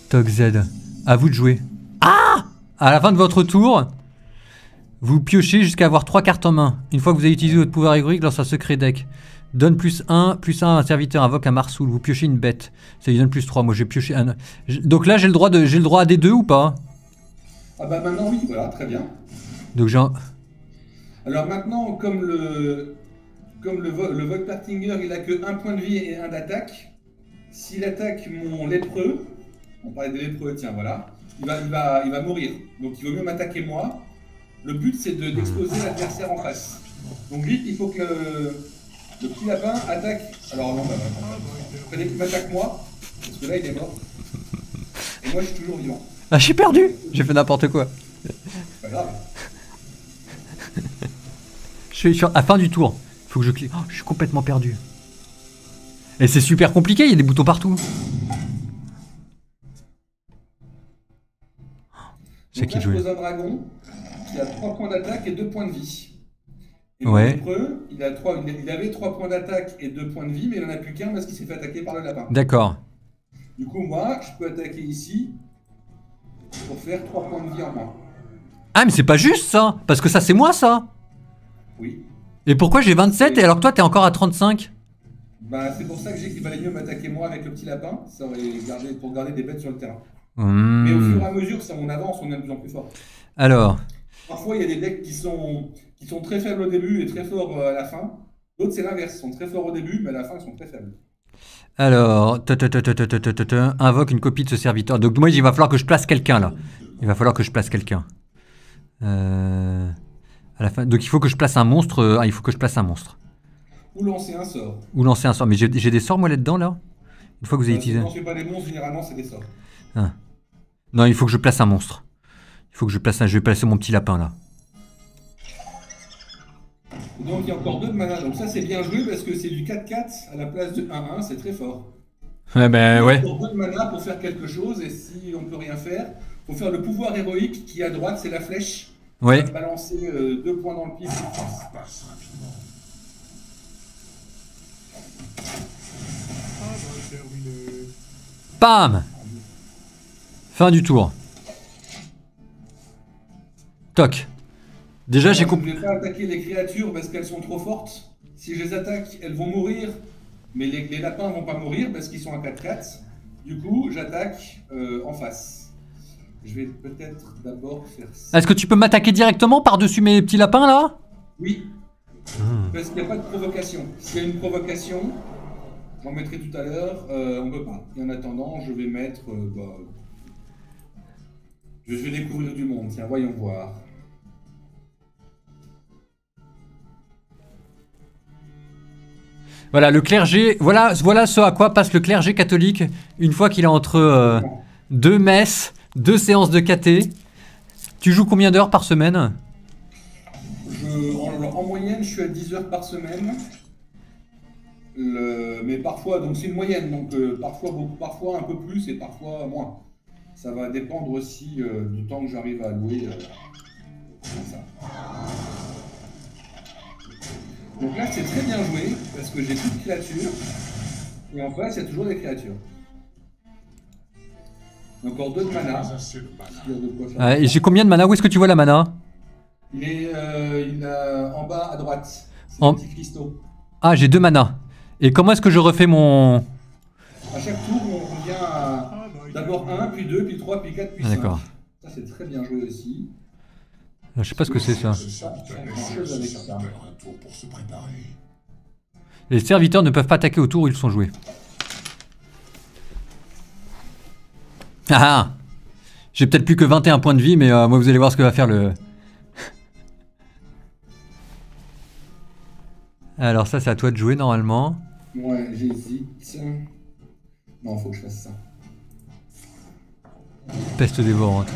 Tog Z. À vous de jouer. Ah! À la fin de votre tour, vous piochez jusqu'à avoir 3 cartes en main. Une fois que vous avez utilisé votre pouvoir héroïque lance un secret deck. Donne +1 à un serviteur, invoque un Marsoul. Vous piochez une bête. Ça lui donne +3. Moi j'ai pioché un. Donc là j'ai le droit à des 2 ou pas? Ah bah maintenant oui, voilà, très bien. Donc j'ai un... Alors maintenant, comme le Volpertinger, il a que 1 point de vie et 1 d'attaque, s'il attaque mon lépreux, on parlait des lépreux, tiens voilà, il va mourir. Donc il vaut mieux m'attaquer moi. Le but c'est d'exploser l'adversaire en face. Donc vite, il faut que le petit lapin attaque. Alors non, fallait qu'il m'attaque moi, parce que là il est mort. Et moi je suis toujours vivant. Ah, j'ai perdu. J'ai fait n'importe quoi. C'est pas grave. Je suis sur la fin du tour. Faut que je clique. Oh, je suis complètement perdu. Et c'est super compliqué, il y a des boutons partout. C'est qui je jouait? pose un dragon qui a 3 points d'attaque et 2 points de vie. Et ouais. le lépreux, il avait 3 points d'attaque et 2 points de vie, mais il n'en a plus qu'un parce qu'il s'est fait attaquer par le lapin. D'accord. Du coup, moi, je peux attaquer ici pour faire 3 points de vie en moins. Ah, mais c'est pas juste ça. Parce que ça, c'est moi ça. Oui. Et pourquoi j'ai 27 et alors que toi, t'es encore à 35? Bah, c'est pour ça que j'ai qu'il valait mieux m'attaquer moi avec le petit lapin. Ça aurait pour garder des bêtes sur le terrain. Mais au fur et à mesure, ça on avance, on est de plus en plus fort. Alors. Parfois, il y a des decks qui sont très faibles au début et très forts à la fin. D'autres, c'est l'inverse. Ils sont très forts au début, mais à la fin, ils sont très faibles. Alors, invoque une copie de ce serviteur. Donc moi, il va falloir que je place quelqu'un là. Il va falloir que je place quelqu'un. À la fin. Donc il faut que je place un monstre. Il faut que je place un monstre. Ou lancer un sort. Ou lancer un sort. Mais j'ai des sorts moi là-dedans là. Une fois que vous avez utilisé. Non, c'est pas des monstres, généralement, c'est des sorts. Ah. Non, il faut que je place un monstre. Il faut que je place un. Je vais placer mon petit lapin là. Et donc il y a encore 2 de mana. Donc ça, c'est bien joué parce que c'est du 4-4 à la place de 1-1. C'est très fort. Ouais, ben ouais. Il y a encore 2 de mana pour faire quelque chose. Et si on peut rien faire, faut faire le pouvoir héroïque qui est à droite, c'est la flèche. Ouais. Ça va balancer 2 points dans le pif. Bam! Fin du tour. Toc. Déjà, j'ai compris. Je ne vais pas attaquer les créatures parce qu'elles sont trop fortes. Si je les attaque, elles vont mourir. Mais les lapins ne vont pas mourir parce qu'ils sont à 4-4. Du coup, j'attaque en face. Je vais peut-être d'abord faire ça. Est-ce que tu peux m'attaquer directement par-dessus mes petits lapins là? Oui. Parce qu'il n'y a pas de provocation. S'il y a une provocation, j'en mettrai tout à l'heure, on ne peut pas. Et en attendant, je vais mettre... je vais découvrir du monde. Tiens, voyons voir. Voilà, le clergé, voilà ce à quoi passe le clergé catholique une fois qu'il est entre 2 messes, 2 séances de caté. Tu joues combien d'heures par semaine? En moyenne, je suis à 10 heures par semaine. Mais parfois, donc c'est une moyenne, donc parfois un peu plus et parfois moins. Ça va dépendre aussi du temps que j'arrive à allouer. Comme ça. Donc là, c'est très bien joué, parce que j'ai plus de créatures, et en face, il y a toujours des créatures. Encore 2 de mana. Et j'ai combien de mana? Où est-ce que tu vois la mana? Il est en bas à droite. C'est En... des petits cristaux. Ah, j'ai 2 mana. Et comment est-ce que je refais mon... À chaque tour, on revient à d'abord 1, puis 2, puis 3, puis 4, puis 5. D'accord. Ça, c'est très bien joué aussi. Je sais pas ce que c'est ça. Chose avec ça. Les serviteurs ne peuvent pas attaquer au tour où ils sont joués. Ah! J'ai peut-être plus que 21 points de vie, mais moi vous allez voir ce que va faire le... Alors ça c'est à toi de jouer normalement. Ouais, j'hésite. Non, faut que je fasse ça. Peste dévorante.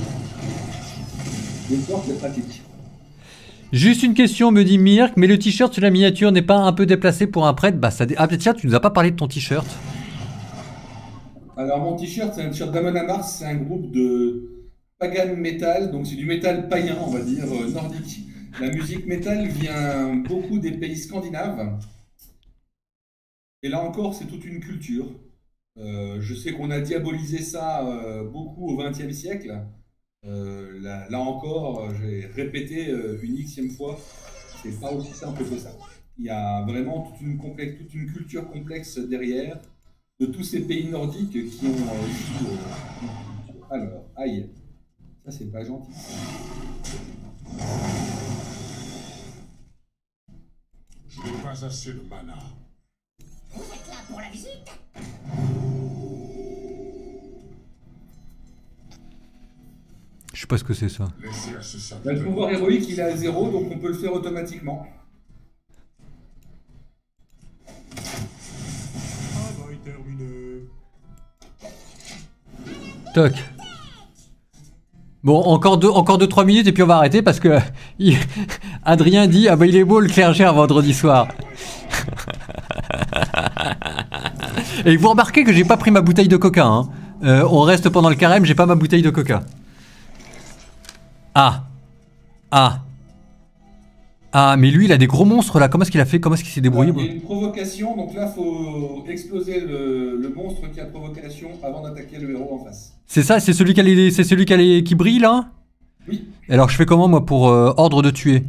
Les sorts, c'est pratique. Juste une question, me dit Mirk, mais le t-shirt sur la miniature n'est pas un peu déplacé pour un prêtre? Bah ça... Ah tiens, tu nous as pas parlé de ton t-shirt. Alors mon t-shirt, c'est un t-shirt d'Amon Amarth, c'est un groupe de pagan metal, donc c'est du métal païen, on va dire, nordique. La musique métal vient beaucoup des pays scandinaves. Et là encore, c'est toute une culture. Je sais qu'on a diabolisé ça beaucoup au XXe siècle. Là encore, j'ai répété une xème fois, c'est pas aussi simple que ça. Il y a vraiment toute une culture complexe derrière, de tous ces pays nordiques qui ont aussi... Alors, aïe, ça c'est pas gentil. Je n'ai pas assez de mana. Vous êtes là pour la visite? Je sais pas ce que c'est ça. Laissez à ce Bah, le pouvoir héroïque il est à 0, donc on peut le faire automatiquement. travail terminé. Toc. Bon, encore 2-3 minutes et puis on va arrêter parce que Adrien dit ah bah il est beau le clergé un vendredi soir. Et vous remarquez que j'ai pas pris ma bouteille de coca, hein. On reste pendant le carême, j'ai pas ma bouteille de coca. Ah, mais lui il a des gros monstres là, comment est-ce qu'il a fait? Comment est-ce qu'il s'est débrouillé? Il y a une provocation, donc là faut exploser le monstre qui a provocation avant d'attaquer le héros en face. C'est ça, c'est celui qui brille là? Oui. Alors je fais comment moi pour ordre de tuer?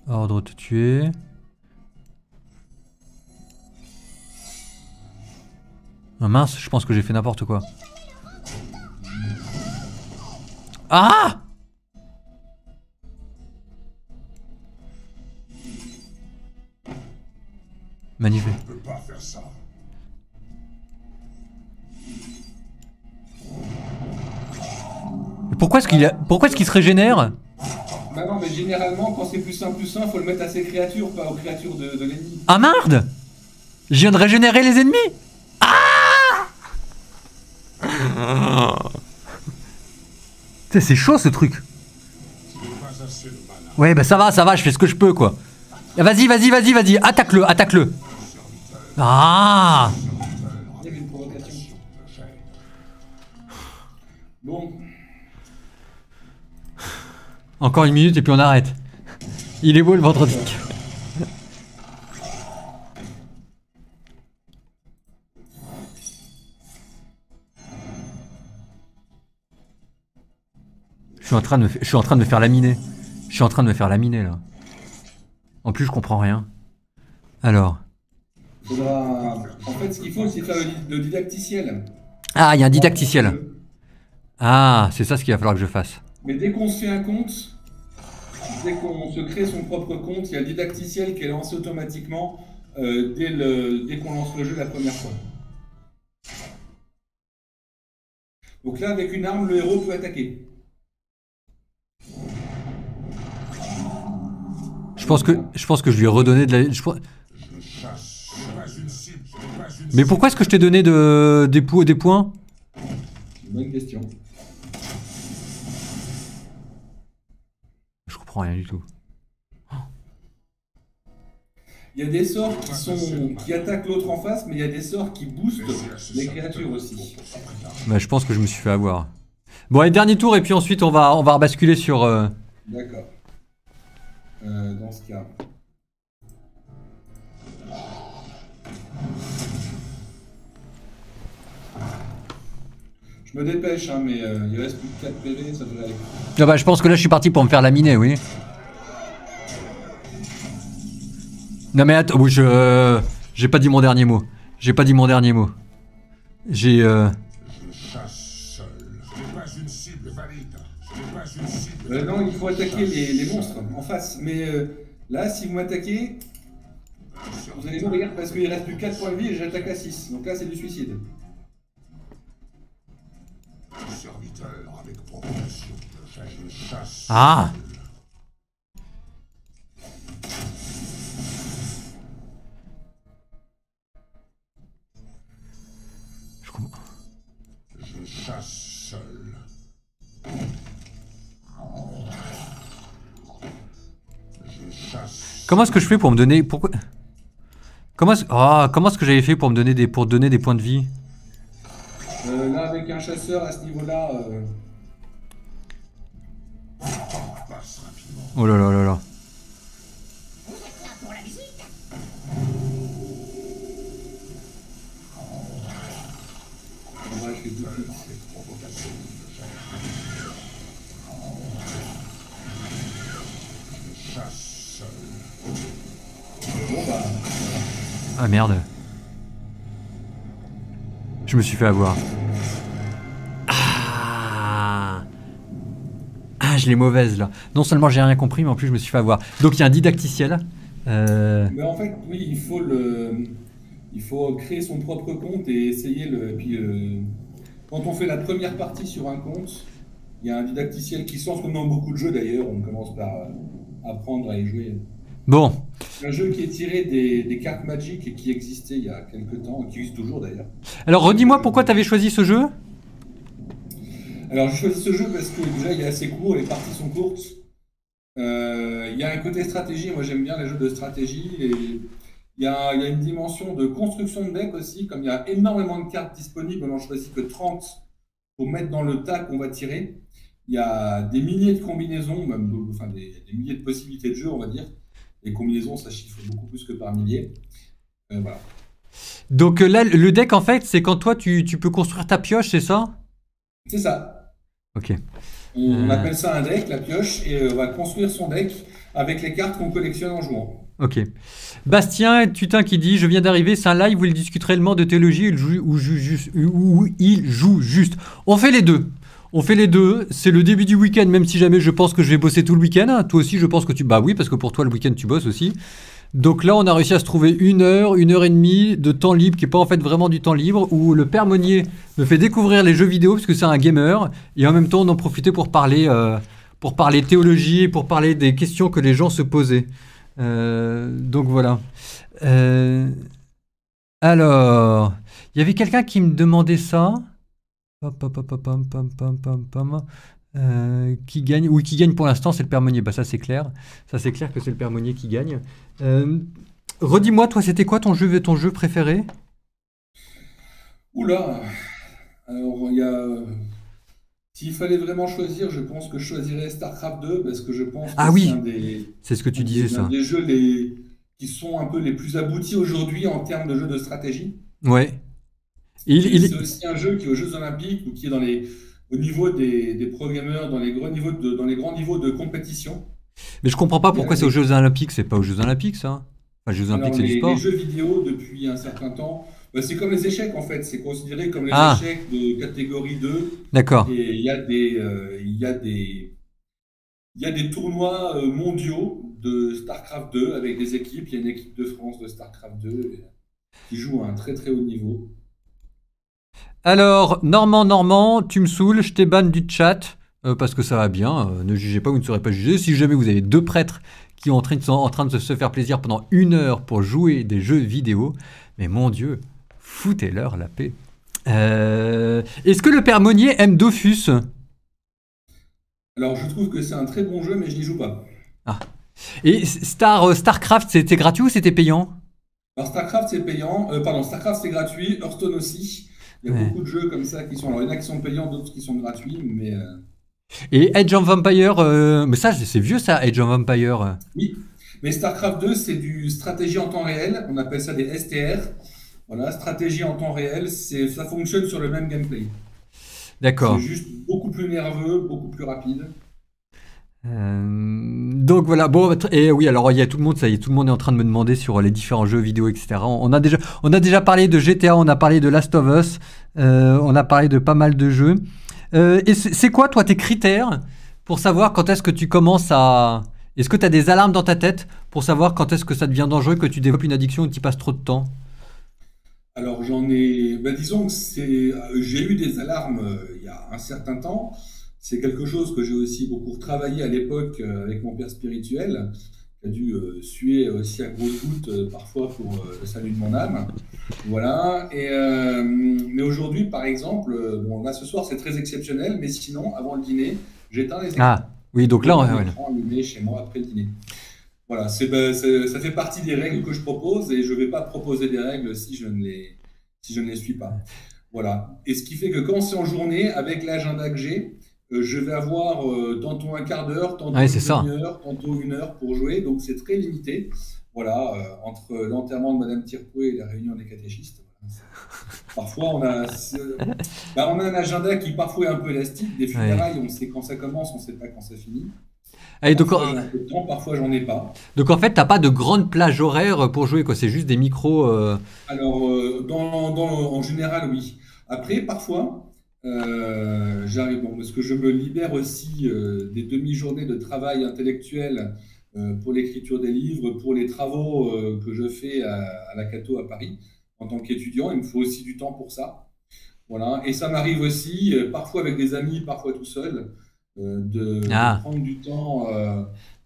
Ordre de tuer. Ah mince, je pense que j'ai fait n'importe quoi. Ah! Magnifique. Je ne peux pas faire ça. Pourquoi est-ce qu'il se régénère? Bah non, mais généralement, quand c'est plus 1, faut le mettre à ses créatures, pas aux créatures de l'ennemi. Ah merde! Je viens de régénérer les ennemis! Ah! C'est chaud ce truc. Pas assez de mana. Ouais bah ça va, je fais ce que je peux quoi. Vas-y, attaque-le. Ah! Il y avait une provocation. Bon. Encore une minute et puis on arrête. Il est beau le vendredi. Je suis en train de me faire laminer. Je suis en train de me faire laminer là. En plus je comprends rien. Alors. Faudra... En fait, ce qu'il faut, c'est faire le didacticiel. Ah, il y a un didacticiel. Ah, c'est ça ce qu'il va falloir que je fasse. Mais dès qu'on se fait un compte, dès qu'on se crée son propre compte, il y a le didacticiel qui est lancé automatiquement dès qu'on lance le jeu la première fois. Donc là, avec une arme, le héros peut attaquer. Je pense que je lui ai redonné de la... Je chasse. Je n'ai pas une cible. Je n'ai pas une Mais pourquoi est-ce que je t'ai donné des points? Bonne question. Je comprends rien du tout. Il y a des sorts qui attaquent l'autre en face, mais il y a des sorts qui boostent les créatures aussi. Bah, je pense que je me suis fait avoir. Bon, allez, dernier tour et puis ensuite on va rebasculer sur... D'accord. Dans ce cas... Je me dépêche, hein, mais il reste plus que 4 PV, ça devrait aller. Ah bah, je pense que là je suis parti pour me faire laminer, oui. Non mais attends, oui, j'ai pas dit mon dernier mot. J'ai... Je chasse seul. Je n'ai pas une cible valide. Je n'ai pas une cible. Non, il faut attaquer les monstres en face. Mais là, si vous m'attaquez, vous allez mourir parce qu'il reste plus 4 points de vie et j'attaque à 6. Donc là, c'est du suicide. Serviteur avec provocation. Je chasse. Ah! Je comprends. Je chasse seul. Je chasse. Comment est-ce que je fais pour me donner... Pourquoi... comment est-ce que j'avais fait pour me donner des points de vie? Là, avec un chasseur à ce niveau-là, Passe rapidement. Oh là là là là. Vous êtes là pour la visite? ouais, je fais tout de suite. Avec provocation. Je chasse seul. Bon, bah, Ah merde. Je me suis fait avoir. Ah, je l'ai mauvaise là. Non seulement j'ai rien compris, mais en plus je me suis fait avoir. Donc il y a un didacticiel. mais en fait, oui, il faut créer son propre compte et essayer le. Puis, quand on fait la première partie sur un compte, il y a un didacticiel qui sort, comme dans beaucoup de jeux d'ailleurs, on commence par apprendre à y jouer. Bon, C'est un jeu qui est tiré des cartes Magic et qui existait il y a quelques temps, qui existe toujours d'ailleurs. alors redis-moi pourquoi t'avais choisi ce jeu? Alors j'ai choisi ce jeu parce que déjà il est assez court, les parties sont courtes. Il y a un côté stratégie, moi j'aime bien les jeux de stratégie. Et il y a une dimension de construction de deck aussi, comme il y a énormément de cartes disponibles, on n'en choisit que 30 pour mettre dans le tas qu'on va tirer. Il y a des milliers de combinaisons, même enfin des milliers de possibilités de jeu, on va dire. Les combinaisons, ça chiffre beaucoup plus que par milliers. Voilà. Donc là, le deck en fait, c'est quand toi tu peux construire ta pioche, c'est ça? C'est ça. Ok. On appelle ça un deck, la pioche, et on va construire son deck avec les cartes qu'on collectionne en jouant. Ok. Bastien Tutin qui dit: je viens d'arriver, c'est un live où il discute réellement de théologie où il joue juste. On fait les deux. On fait les deux. C'est le début du week-end, même si jamais je pense que je vais bosser tout le week-end. Toi aussi, je pense que tu. Bah oui, parce que pour toi, le week-end, tu bosses aussi. Donc là, on a réussi à se trouver 1 heure et demie de temps libre, qui n'est pas en fait vraiment du temps libre, où le père Monnier me fait découvrir les jeux vidéo, parce que c'est un gamer, et en même temps, on en profitait pour parler théologie, pour parler des questions que les gens se posaient. Donc voilà. Alors, il y avait quelqu'un qui me demandait ça. Qui gagne? Oui, qui gagne pour l'instant, c'est le père Monnier. Bah ça c'est clair. Ça c'est clair que c'est le père Monnier qui gagne. Redis-moi, toi, c'était quoi ton jeu préféré? Oula. Alors, il y a. S'il fallait vraiment choisir, je pense que je choisirais StarCraft 2 parce que je pense que Ah oui, c'est un des, c'est ce que tu disais ça. des jeux qui sont un peu les plus aboutis aujourd'hui en termes de jeux de stratégie. Ouais. C'est aussi un jeu qui est aux Jeux Olympiques ou qui est au niveau des programmeurs, dans les grands niveaux de compétition. Mais je comprends pas pourquoi c'est aux Jeux Olympiques. C'est pas aux Jeux Olympiques ça. Enfin, Jeux Olympiques, c'est du sport. Les jeux vidéo depuis un certain temps, bah, c'est comme les échecs en fait. C'est considéré comme les échecs de catégorie 2. D'accord. Et il y a des tournois mondiaux de StarCraft 2 avec des équipes. Il y a une équipe de France de StarCraft 2 qui joue à un très très haut niveau. Alors, Normand, tu me saoules, je t'ai ban du chat, parce que ça va bien, ne jugez pas, vous ne serez pas jugé. Si jamais vous avez deux prêtres qui sont en train de se faire plaisir pendant 1 heure pour jouer des jeux vidéo, mais mon Dieu, foutez-leur la paix. Est-ce que le père Monnier aime Dofus? Alors, je trouve que c'est un très bon jeu, mais je n'y joue pas. Ah. Et StarCraft, c'était gratuit ou c'était payant? Alors, StarCraft, c'est payant. StarCraft, c'est gratuit. Hearthstone aussi. Il y a beaucoup de jeux comme ça qui sont. Alors, il y en a qui sont payants, d'autres qui sont gratuits, mais. Et Age of Empire, mais ça, c'est vieux ça, Age of Empire. Oui, mais StarCraft 2, c'est du stratégie en temps réel. On appelle ça des STR. Voilà, stratégie en temps réel, ça fonctionne sur le même gameplay. D'accord. C'est juste beaucoup plus nerveux, beaucoup plus rapide. Donc voilà, bon, et oui, alors il y a tout le monde, ça y est, tout le monde est en train de me demander sur les différents jeux vidéo, etc. On a déjà parlé de GTA, on a parlé de Last of Us, on a parlé de pas mal de jeux. Et c'est quoi, toi, tes critères pour savoir quand est-ce que tu commences à... Est-ce que tu as des alarmes dans ta tête pour savoir quand est-ce que ça devient dangereux, que tu développes une addiction ou que tu y passes trop de temps? Alors j'en ai, disons que j'ai eu des alarmes il y a un certain temps. C'est quelque chose que j'ai aussi beaucoup retravaillé à l'époque avec mon père spirituel, qui a dû suer aussi à grosses gouttes parfois pour le salut de mon âme. Voilà. Mais aujourd'hui, par exemple, bon là ce soir c'est très exceptionnel, mais sinon avant le dîner, j'éteins les écrans. Ah, oui, donc là, Un écran allumé chez moi après le dîner. Voilà, ça fait partie des règles que je propose et je ne vais pas proposer des règles si je ne les suis pas. Voilà. Et ce qui fait que quand c'est en journée, avec l'agenda que j'ai, je vais avoir tantôt un quart d'heure, tantôt une demi-heure, tantôt 1 heure pour jouer. Donc c'est très limité. Voilà, entre l'enterrement de Madame Tirpoué et la réunion des catéchistes. Parfois, on a un agenda qui parfois est un peu élastique. Des funérailles, on sait quand ça commence, on ne sait pas quand ça finit. Parfois j'ai un peu de temps, parfois j'en ai pas. Donc en fait, t'as pas de grande plage horaire pour jouer, quoi. C'est juste des micros. Alors, en général, oui. Après, parfois, j'arrive, parce que je me libère aussi des demi-journées de travail intellectuel pour l'écriture des livres, pour les travaux que je fais à la Cato à Paris en tant qu'étudiant. Il me faut aussi du temps pour ça. Voilà. Et ça m'arrive aussi, parfois avec des amis, parfois tout seul. De prendre du temps,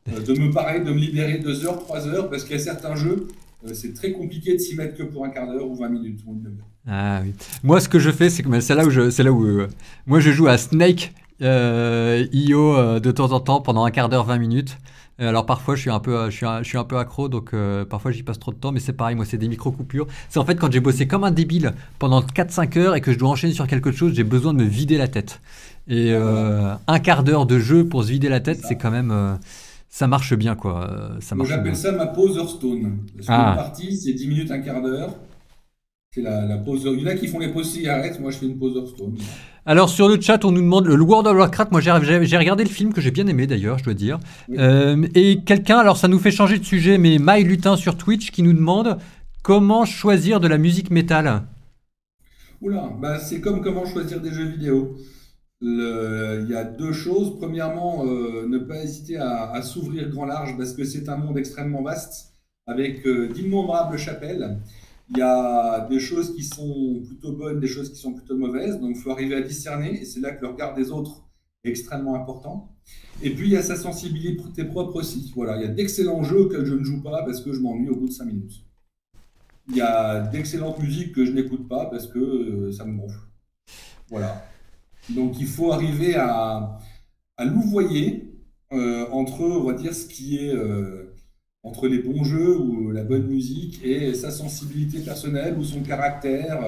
de me libérer 2 heures, 3 heures, parce qu'il y a certains jeux, c'est très compliqué de s'y mettre que pour un quart d'heure ou 20 minutes. Ah oui. Moi, ce que je fais, c'est que c'est là où moi je joue à Snake IO de temps en temps pendant un quart d'heure, 20 minutes. Alors parfois je suis un peu accro, donc parfois j'y passe trop de temps, mais c'est pareil, moi c'est des micro-coupures. C'est en fait quand j'ai bossé comme un débile pendant 4-5 heures et que je dois enchaîner sur quelque chose, j'ai besoin de me vider la tête. Et un quart d'heure de jeu pour se vider la tête, c'est quand même... ça marche bien, quoi. Moi j'appelle ça ma pause Hearthstone. Parce qu'une partie, c'est 10 minutes, un quart d'heure. C'est la pause. Il y en a qui font les pauses cigarettes, moi je fais une pause Hearthstone. Alors sur le chat, on nous demande le World of Warcraft. Moi j'ai regardé le film que j'ai bien aimé d'ailleurs, je dois dire. Oui. Et quelqu'un, alors ça nous fait changer de sujet, mais My Lutin sur Twitch qui nous demande comment choisir de la musique métal. Oula, c'est comme comment choisir des jeux vidéo. Il y a 2 choses. Premièrement, ne pas hésiter à s'ouvrir grand large parce que c'est un monde extrêmement vaste avec d'innombrables chapelles. Il y a des choses qui sont plutôt bonnes, des choses qui sont plutôt mauvaises. Donc, il faut arriver à discerner. Et c'est là que le regard des autres est extrêmement important. Et puis, il y a sa sensibilité propre aussi. Voilà, il y a d'excellents jeux auxquels je ne joue pas parce que je m'ennuie au bout de 5 minutes. Il y a d'excellentes musiques que je n'écoute pas parce que ça me gonfle. Voilà. Donc, il faut arriver à louvoyer entre, on va dire, ce qui est... entre les bons jeux ou la bonne musique et sa sensibilité personnelle ou son caractère,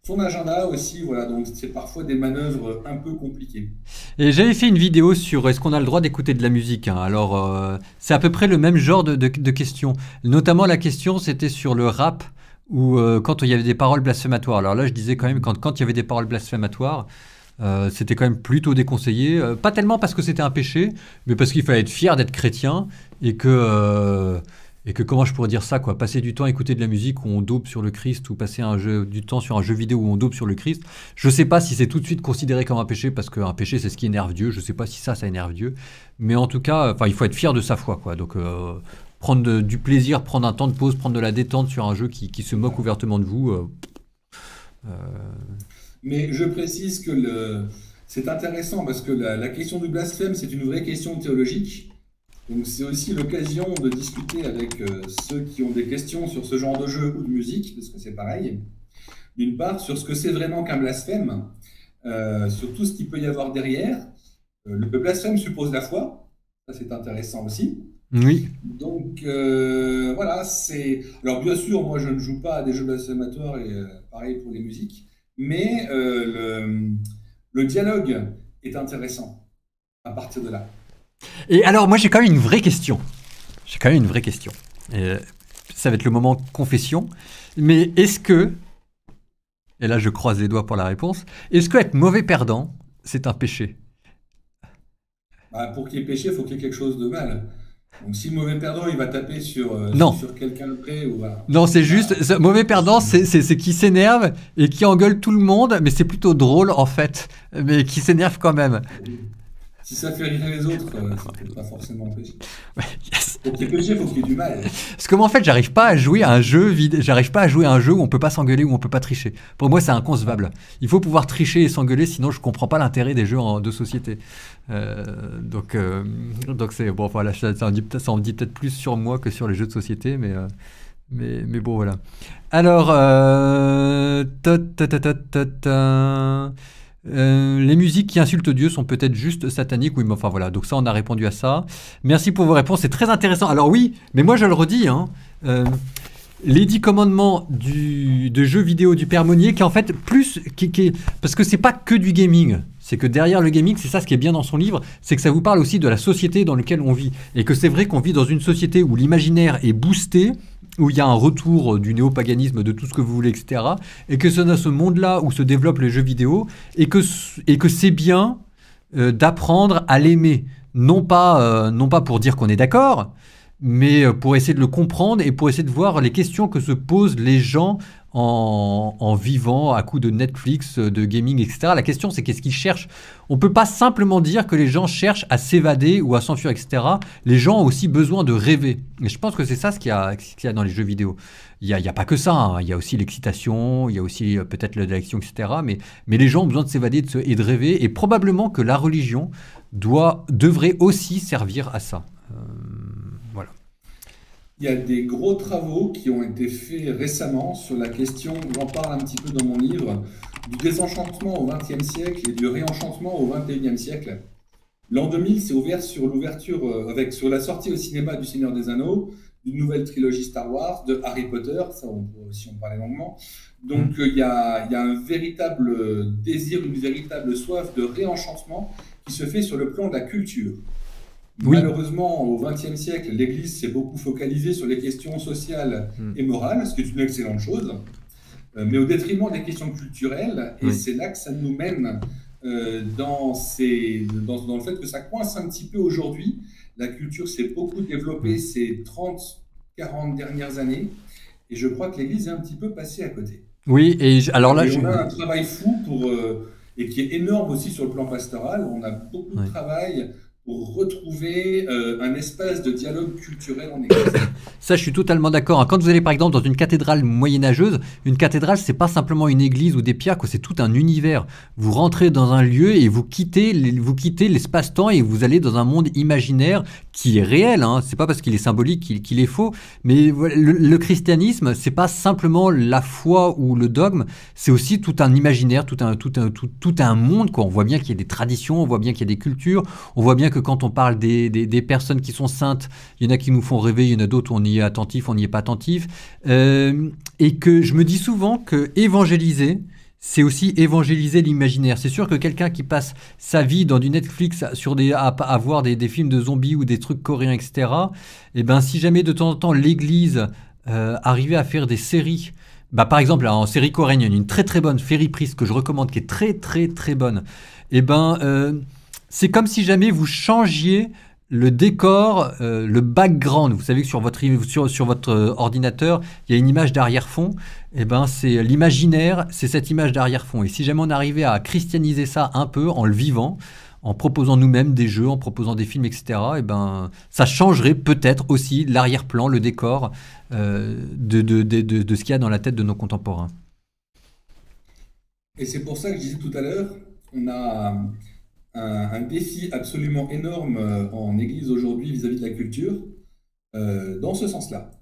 son agenda aussi, voilà, donc c'est parfois des manœuvres un peu compliquées. Et j'avais fait une vidéo sur est-ce qu'on a le droit d'écouter de la musique, hein. Alors c'est à peu près le même genre de questions, notamment la question c'était sur le rap ou quand il y avait des paroles blasphématoires. Alors là je disais quand même quand il y avait des paroles blasphématoires, c'était quand même plutôt déconseillé, pas tellement parce que c'était un péché, mais parce qu'il fallait être fier d'être chrétien et que comment je pourrais dire ça, quoi, passer du temps à écouter de la musique où on dope sur le Christ ou passer du temps sur un jeu vidéo où on dope sur le Christ. Je sais pas si c'est tout de suite considéré comme un péché parce qu'un péché c'est ce qui énerve Dieu. Je sais pas si ça énerve Dieu, mais en tout cas, il faut être fier de sa foi, quoi. Donc prendre du plaisir, prendre un temps de pause, prendre de la détente sur un jeu qui se moque ouvertement de vous. Mais je précise que c'est intéressant parce que la question du blasphème, c'est une vraie question théologique. Donc c'est aussi l'occasion de discuter avec ceux qui ont des questions sur ce genre de jeu ou de musique, parce que c'est pareil. D'une part, sur ce que c'est vraiment qu'un blasphème, sur tout ce qu'il peut y avoir derrière. Le blasphème suppose la foi, ça c'est intéressant aussi. Oui. Donc voilà, c'est... Alors bien sûr, moi je ne joue pas à des jeux blasphématoires et pareil pour les musiques. Mais le dialogue est intéressant à partir de là. Et alors, moi, j'ai quand même une vraie question. Ça va être le moment confession. Mais est-ce que, et là, je croise les doigts pour la réponse, est-ce que être mauvais perdant, c'est un péché? Bah, pour qu'il y ait péché, il faut qu'il y ait quelque chose de mal. Donc si le mauvais perdant, il va taper Non. sur quelqu'un de près, ou voilà. Non, c'est Bah, juste, mauvais perdant, c'est qui s'énerve et qui engueule tout le monde, mais c'est plutôt drôle en fait, mais qui s'énerve quand même. si ça fait rire les autres, ça peut pas forcément péché. Ouais, yes. Pour qu'il y ait péché, il faut qu'il y ait du mal. Parce que moi, en fait, j'arrive pas à jouer à un jeu j'arrive pas à jouer à un jeu où on peut pas s'engueuler, où on peut pas tricher. Pour moi, c'est inconcevable. Il faut pouvoir tricher et s'engueuler, sinon je comprends pas l'intérêt des jeux de société. Donc c'est bon, voilà, ça en dit peut-être plus sur moi que sur les jeux de société, mais bon, voilà. Alors, les musiques qui insultent Dieu sont peut-être juste sataniques, oui, mais enfin voilà, donc ça on a répondu à ça. Merci pour vos réponses, c'est très intéressant. Alors oui, mais moi je le redis, hein, les 10 commandements de jeux vidéo du Père Monnier, qui en fait parce que c'est pas que du gaming, c'est que derrière le gaming, c'est ça ce qui est bien dans son livre, c'est que ça vous parle aussi de la société dans laquelle on vit, et que c'est vrai qu'on vit dans une société où l'imaginaire est boosté, où il y a un retour du néopaganisme, de tout ce que vous voulez, etc. Et que c'est dans ce monde-là où se développent les jeux vidéo, et que c'est bien d'apprendre à l'aimer. Non pas pour dire qu'on est d'accord, mais pour essayer de le comprendre et pour essayer de voir les questions que se posent les gens en vivant à coup de Netflix, de gaming, etc. La question, c'est qu'est-ce qu'ils cherchent. On ne peut pas simplement dire que les gens cherchent à s'évader ou à s'enfuir, etc. Les gens ont aussi besoin de rêver. Et je pense que c'est ça ce qu'il y a dans les jeux vidéo. Il y a pas que ça, hein. Il y a aussi l'excitation, il y a aussi peut-être l'action, etc. Mais les gens ont besoin de s'évader et de rêver. Et probablement que la religion devrait aussi servir à ça. Voilà. Il y a des gros travaux qui ont été faits récemment sur la question, j'en parle un petit peu dans mon livre, du désenchantement au XXe siècle et du réenchantement au XXIe siècle. L'an 2000 s'est ouvert sur sur la sortie au cinéma du Seigneur des Anneaux, d'une nouvelle trilogie Star Wars, de Harry Potter, ça on peut aussi en parler longuement. Donc il y a un véritable désir, une véritable soif de réenchantement qui se fait sur le plan de la culture. Oui. Malheureusement, au XXe siècle, l'Église s'est beaucoup focalisée sur les questions sociales et morales, ce qui est une excellente chose, mais au détriment des questions culturelles, et c'est là que ça nous mène dans le fait que ça coince un petit peu aujourd'hui. La culture s'est beaucoup développée ces 30-40 dernières années, et je crois que l'Église est un petit peu passée à côté. Oui, alors là, on a un travail fou et qui est énorme aussi sur le plan pastoral. On a beaucoup de travail pour retrouver un espace de dialogue culturel en Église. Ça, je suis totalement d'accord, hein. Quand vous allez par exemple dans une cathédrale moyenâgeuse, une cathédrale, c'est pas simplement une église ou des pierres, quoi, c'est tout un univers. Vous rentrez dans un lieu et vous quittez l'espace-temps et vous allez dans un monde imaginaire qui est réel, hein. C'est pas parce qu'il est symbolique qu'il est faux, mais le christianisme, c'est pas simplement la foi ou le dogme, c'est aussi tout un imaginaire, tout un monde, quoi. On voit bien qu'il y a des traditions, on voit bien qu'il y a des cultures, on voit bien que quand on parle des personnes qui sont saintes, il y en a qui nous font rêver, il y en a d'autres où on y est attentif, on n'y est pas attentif. Et que je me dis souvent que évangéliser, c'est aussi évangéliser l'imaginaire. C'est sûr que quelqu'un qui passe sa vie dans du Netflix à voir des films de zombies ou des trucs coréens, etc., et ben, si jamais de temps en temps l'Église arrivait à faire des séries, par exemple, en série coréenne, il y a une très très bonne Fairy Priest que je recommande, qui est très très très bonne. Et c'est comme si jamais vous changiez le décor, le background. Vous savez que sur votre ordinateur, il y a une image d'arrière-fond. Et c'est l'imaginaire, c'est cette image d'arrière-fond. Et si jamais on arrivait à christianiser ça un peu en le vivant, en proposant nous-mêmes des jeux, en proposant des films, etc., ça changerait peut-être aussi l'arrière-plan, le décor de ce qu'il y a dans la tête de nos contemporains. Et c'est pour ça que je disais tout à l'heure, on a un défi absolument énorme en Église aujourd'hui vis-à-vis de la culture, dans ce sens-là.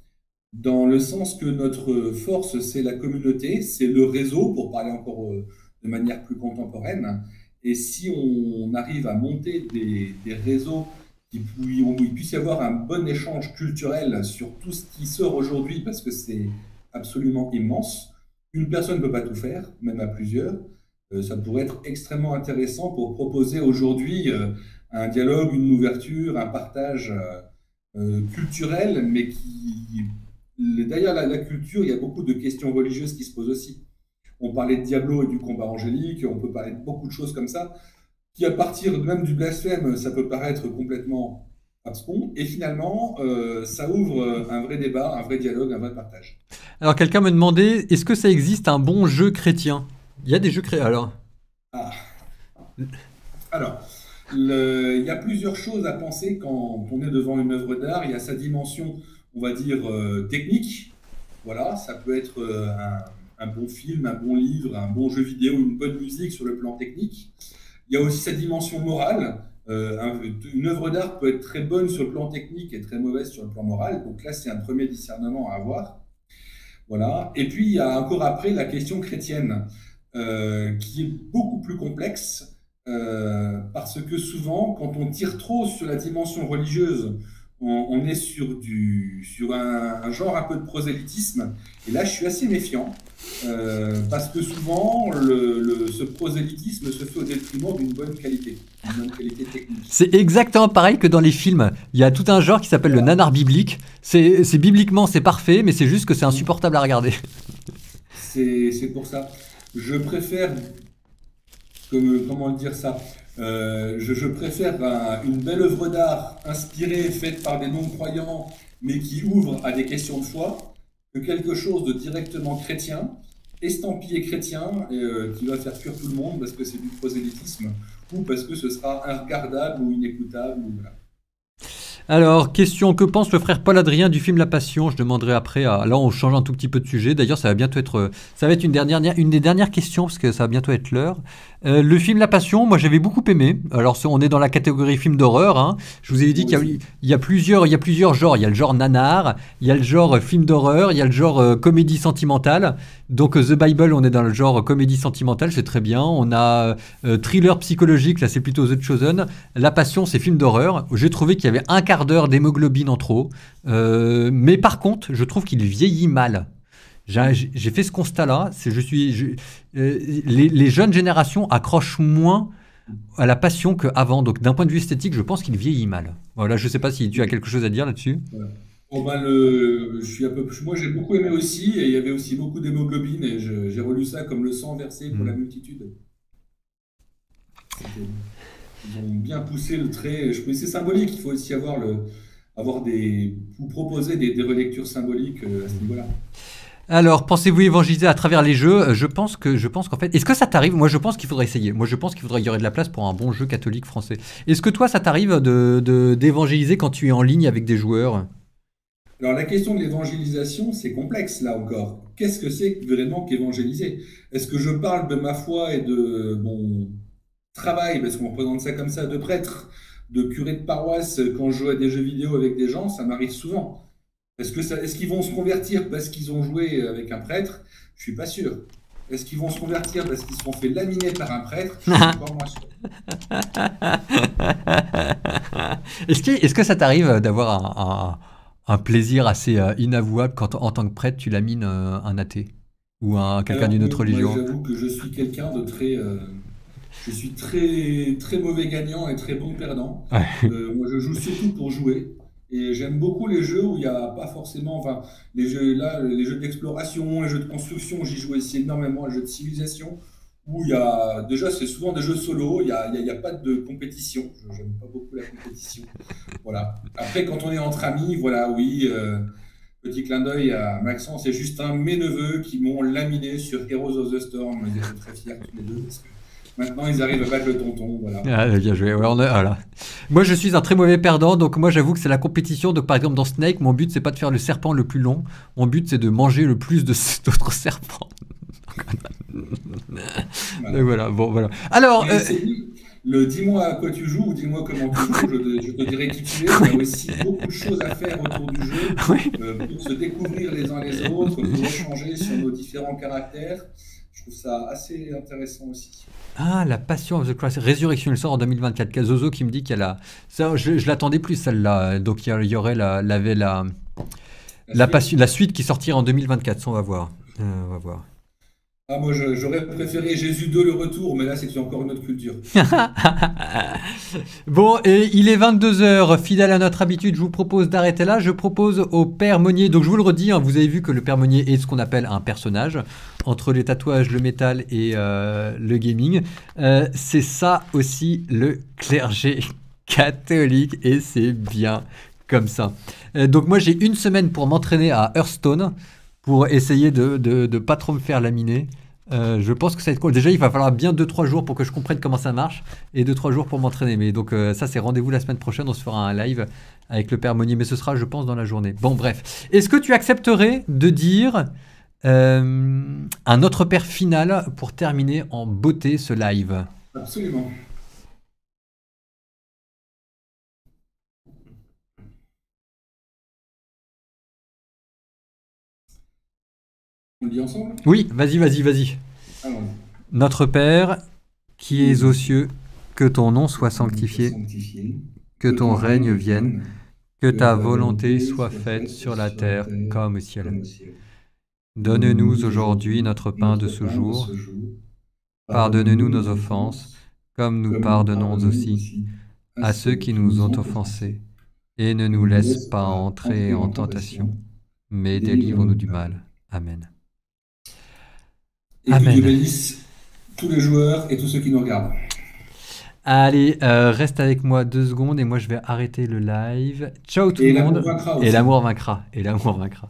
Dans le sens que notre force, c'est la communauté, c'est le réseau, pour parler encore de manière plus contemporaine. Et si on arrive à monter des réseaux où il puisse y avoir un bon échange culturel sur tout ce qui sort aujourd'hui, parce que c'est absolument immense, une personne ne peut pas tout faire, même à plusieurs. Ça pourrait être extrêmement intéressant pour proposer aujourd'hui un dialogue, une ouverture, un partage culturel, mais derrière la culture, il y a beaucoup de questions religieuses qui se posent aussi. On parlait de Diablo et du combat angélique, on peut parler de beaucoup de choses comme ça, qui à partir même du blasphème, ça peut paraître complètement abscon, et finalement, ça ouvre un vrai débat, un vrai dialogue, un vrai partage. Alors, quelqu'un me demandait, est-ce que ça existe un bon jeu chrétien? Il y a des jeux chrétiens, alors. Ah. Alors, il y a plusieurs choses à penser quand on est devant une œuvre d'art. Il y a sa dimension, on va dire, technique. Voilà, ça peut être un bon film, un bon livre, un bon jeu vidéo, une bonne musique sur le plan technique. Il y a aussi sa dimension morale. Une œuvre d'art peut être très bonne sur le plan technique et très mauvaise sur le plan moral. Donc là, c'est un premier discernement à avoir. Voilà. Et puis, il y a encore après la question chrétienne, qui est beaucoup plus complexe, parce que souvent, quand on tire trop sur la dimension religieuse, on est sur un genre un peu de prosélytisme. Et là, je suis assez méfiant, parce que souvent, ce prosélytisme se fait au détriment d'une bonne qualité technique. C'est exactement pareil que dans les films. Il y a tout un genre qui s'appelle le nanar biblique. C'est bibliquement, c'est parfait, mais c'est juste que c'est insupportable à regarder. C'est pour ça. Je préfère, comment dire ça, je préfère une belle œuvre d'art inspirée, faite par des non-croyants, mais qui ouvre à des questions de foi, que quelque chose de directement chrétien, estampillé chrétien, qui va faire fuir tout le monde parce que c'est du prosélytisme, ou parce que ce sera inregardable ou inécoutable. Ou voilà. Alors, question, que pense le frère Paul Adrien du film La Passion? Je demanderai après. Là, on change un tout petit peu de sujet. D'ailleurs, ça va bientôt être, ça va être une des dernières questions parce que ça va bientôt être l'heure. Le film La Passion, moi, j'avais beaucoup aimé. Alors, on est dans la catégorie film d'horreur. Hein. Je vous ai dit qu'il y a plusieurs genres. Il y a le genre nanar, il y a le genre film d'horreur, il y a le genre comédie sentimentale. Donc, The Bible, on est dans le genre comédie sentimentale, c'est très bien. On a thriller psychologique, là, c'est plutôt The Chosen. La Passion, c'est film d'horreur. J'ai trouvé qu'il y avait un quart d'heure d'hémoglobine en trop. Mais par contre, je trouve qu'il vieillit mal. J'ai fait ce constat-là. Les jeunes générations accrochent moins à La Passion qu'avant. Donc, d'un point de vue esthétique, je pense qu'il vieillit mal. Voilà, je ne sais pas si tu as quelque chose à dire là-dessus. Voilà. Bon, moi, j'ai beaucoup aimé aussi, et il y avait aussi beaucoup d'hémoglobine, et j'ai relu ça comme le sang versé pour la multitude. Ils ont bien poussé le trait. C'est symbolique. Il faut aussi proposer des relectures symboliques à ce niveau-là. Alors, pensez-vous évangéliser à travers les jeux? Je pense qu'en fait, est-ce que ça t'arrive? Moi, je pense qu'il faudrait essayer. Moi, je pense qu'il y aurait de la place pour un bon jeu catholique français. Est-ce que toi, ça t'arrive d'évangéliser quand tu es en ligne avec des joueurs? Alors, la question de l'évangélisation, c'est complexe, là encore. Qu'est-ce que c'est vraiment qu'évangéliser? Est-ce que je parle de ma foi et de mon travail, parce qu'on représente ça comme ça, de prêtre, de curé de paroisse, quand je joue à des jeux vidéo avec des gens, ça m'arrive souvent. Est-ce qu'ils vont se convertir parce qu'ils ont joué avec un prêtre? Je suis pas sûr. Est-ce qu'ils vont se convertir parce qu'ils se sont fait laminer par un prêtre? Je suis encore moins sûr. Est-ce que ça t'arrive d'avoir un plaisir assez inavouable quand, en tant que prêtre, tu lamines un athée ou quelqu'un d'une autre religion? Moi, j'avoue que je suis quelqu'un de très... je suis très, très mauvais gagnant et très bon perdant. Ouais. Moi, je joue surtout pour jouer. Et j'aime beaucoup les jeux où il n'y a pas forcément... Enfin, les jeux d'exploration, les jeux de construction, j'y joue aussi énormément, les jeux de civilisation, où il y a... Déjà, c'est souvent des jeux solo, il n'y a pas de compétition. Je n'aime pas beaucoup la compétition. Voilà. Après, quand on est entre amis, voilà, oui... Petit clin d'œil à Maxence et Justin, mes neveux, qui m'ont laminé sur Heroes of the Storm. Ils étaient très fiers tous les deux, parce que maintenant, ils arrivent à battre le tonton, voilà. Ah, bien joué. Ouais, voilà. Moi, je suis un très mauvais perdant, donc moi, j'avoue que c'est la compétition. Donc, par exemple, dans Snake, mon but, c'est pas de faire le serpent le plus long. Mon but, c'est de manger le plus d'autres serpents. Voilà. Donc, voilà. Bon, voilà. Alors, dis-moi à quoi tu joues ou dis-moi comment tu joues, je te dirai qui tu es. Il y a aussi beaucoup de choses à faire autour du jeu, pour se découvrir les uns les autres, pour échanger sur nos différents caractères. Je trouve ça assez intéressant aussi. Ah, La Passion of the Christ, Résurrection, il sort en 2024. Kazozo qui me dit qu'elle a... Ça, je l'attendais plus, celle-là. Donc, il y aurait la suite qui sortira en 2024. Ça, on va voir. On va voir. Ah, moi, j'aurais préféré Jésus 2, le retour, mais là, c'est encore une autre culture. Bon, et il est 22 heures, fidèle à notre habitude, je vous propose d'arrêter là. Je propose au Père Monnier, donc je vous le redis, hein, vous avez vu que le Père Monnier est ce qu'on appelle un personnage, entre les tatouages, le métal et le gaming. C'est ça aussi le clergé catholique, et c'est bien comme ça. Donc moi j'ai une semaine pour m'entraîner à Hearthstone, pour essayer de pas trop me faire laminer. Je pense que ça va être cool. Déjà, il va falloir bien 2-3 jours pour que je comprenne comment ça marche et 2-3 jours pour m'entraîner. Mais donc, ça, c'est rendez-vous la semaine prochaine. On se fera un live avec le Père Monnier, mais ce sera, je pense, dans la journée. Bon, bref. Est-ce que tu accepterais de dire un autre Père final pour terminer en beauté ce live? Absolument. On le dit ensemble? Oui, vas-y. Alors, Notre Père, qui es aux cieux, que ton nom soit sanctifié, que ton règne vienne, que ta volonté soit faite sur la terre comme au ciel. Donne-nous aujourd'hui notre pain de ce jour. Pardonne-nous nos offenses, comme nous pardonnons aussi à ceux qui nous ont offensés. Et ne nous laisse pas entrer en tentation, mais délivre-nous du mal. Amen. et que Amen. Dieu bénisse tous les joueurs et tous ceux qui nous regardent. Allez, reste avec moi 2 secondes et moi je vais arrêter le live. Ciao tout le monde. Vaincra Et aussi. l'amour vaincra. Et l'amour vaincra.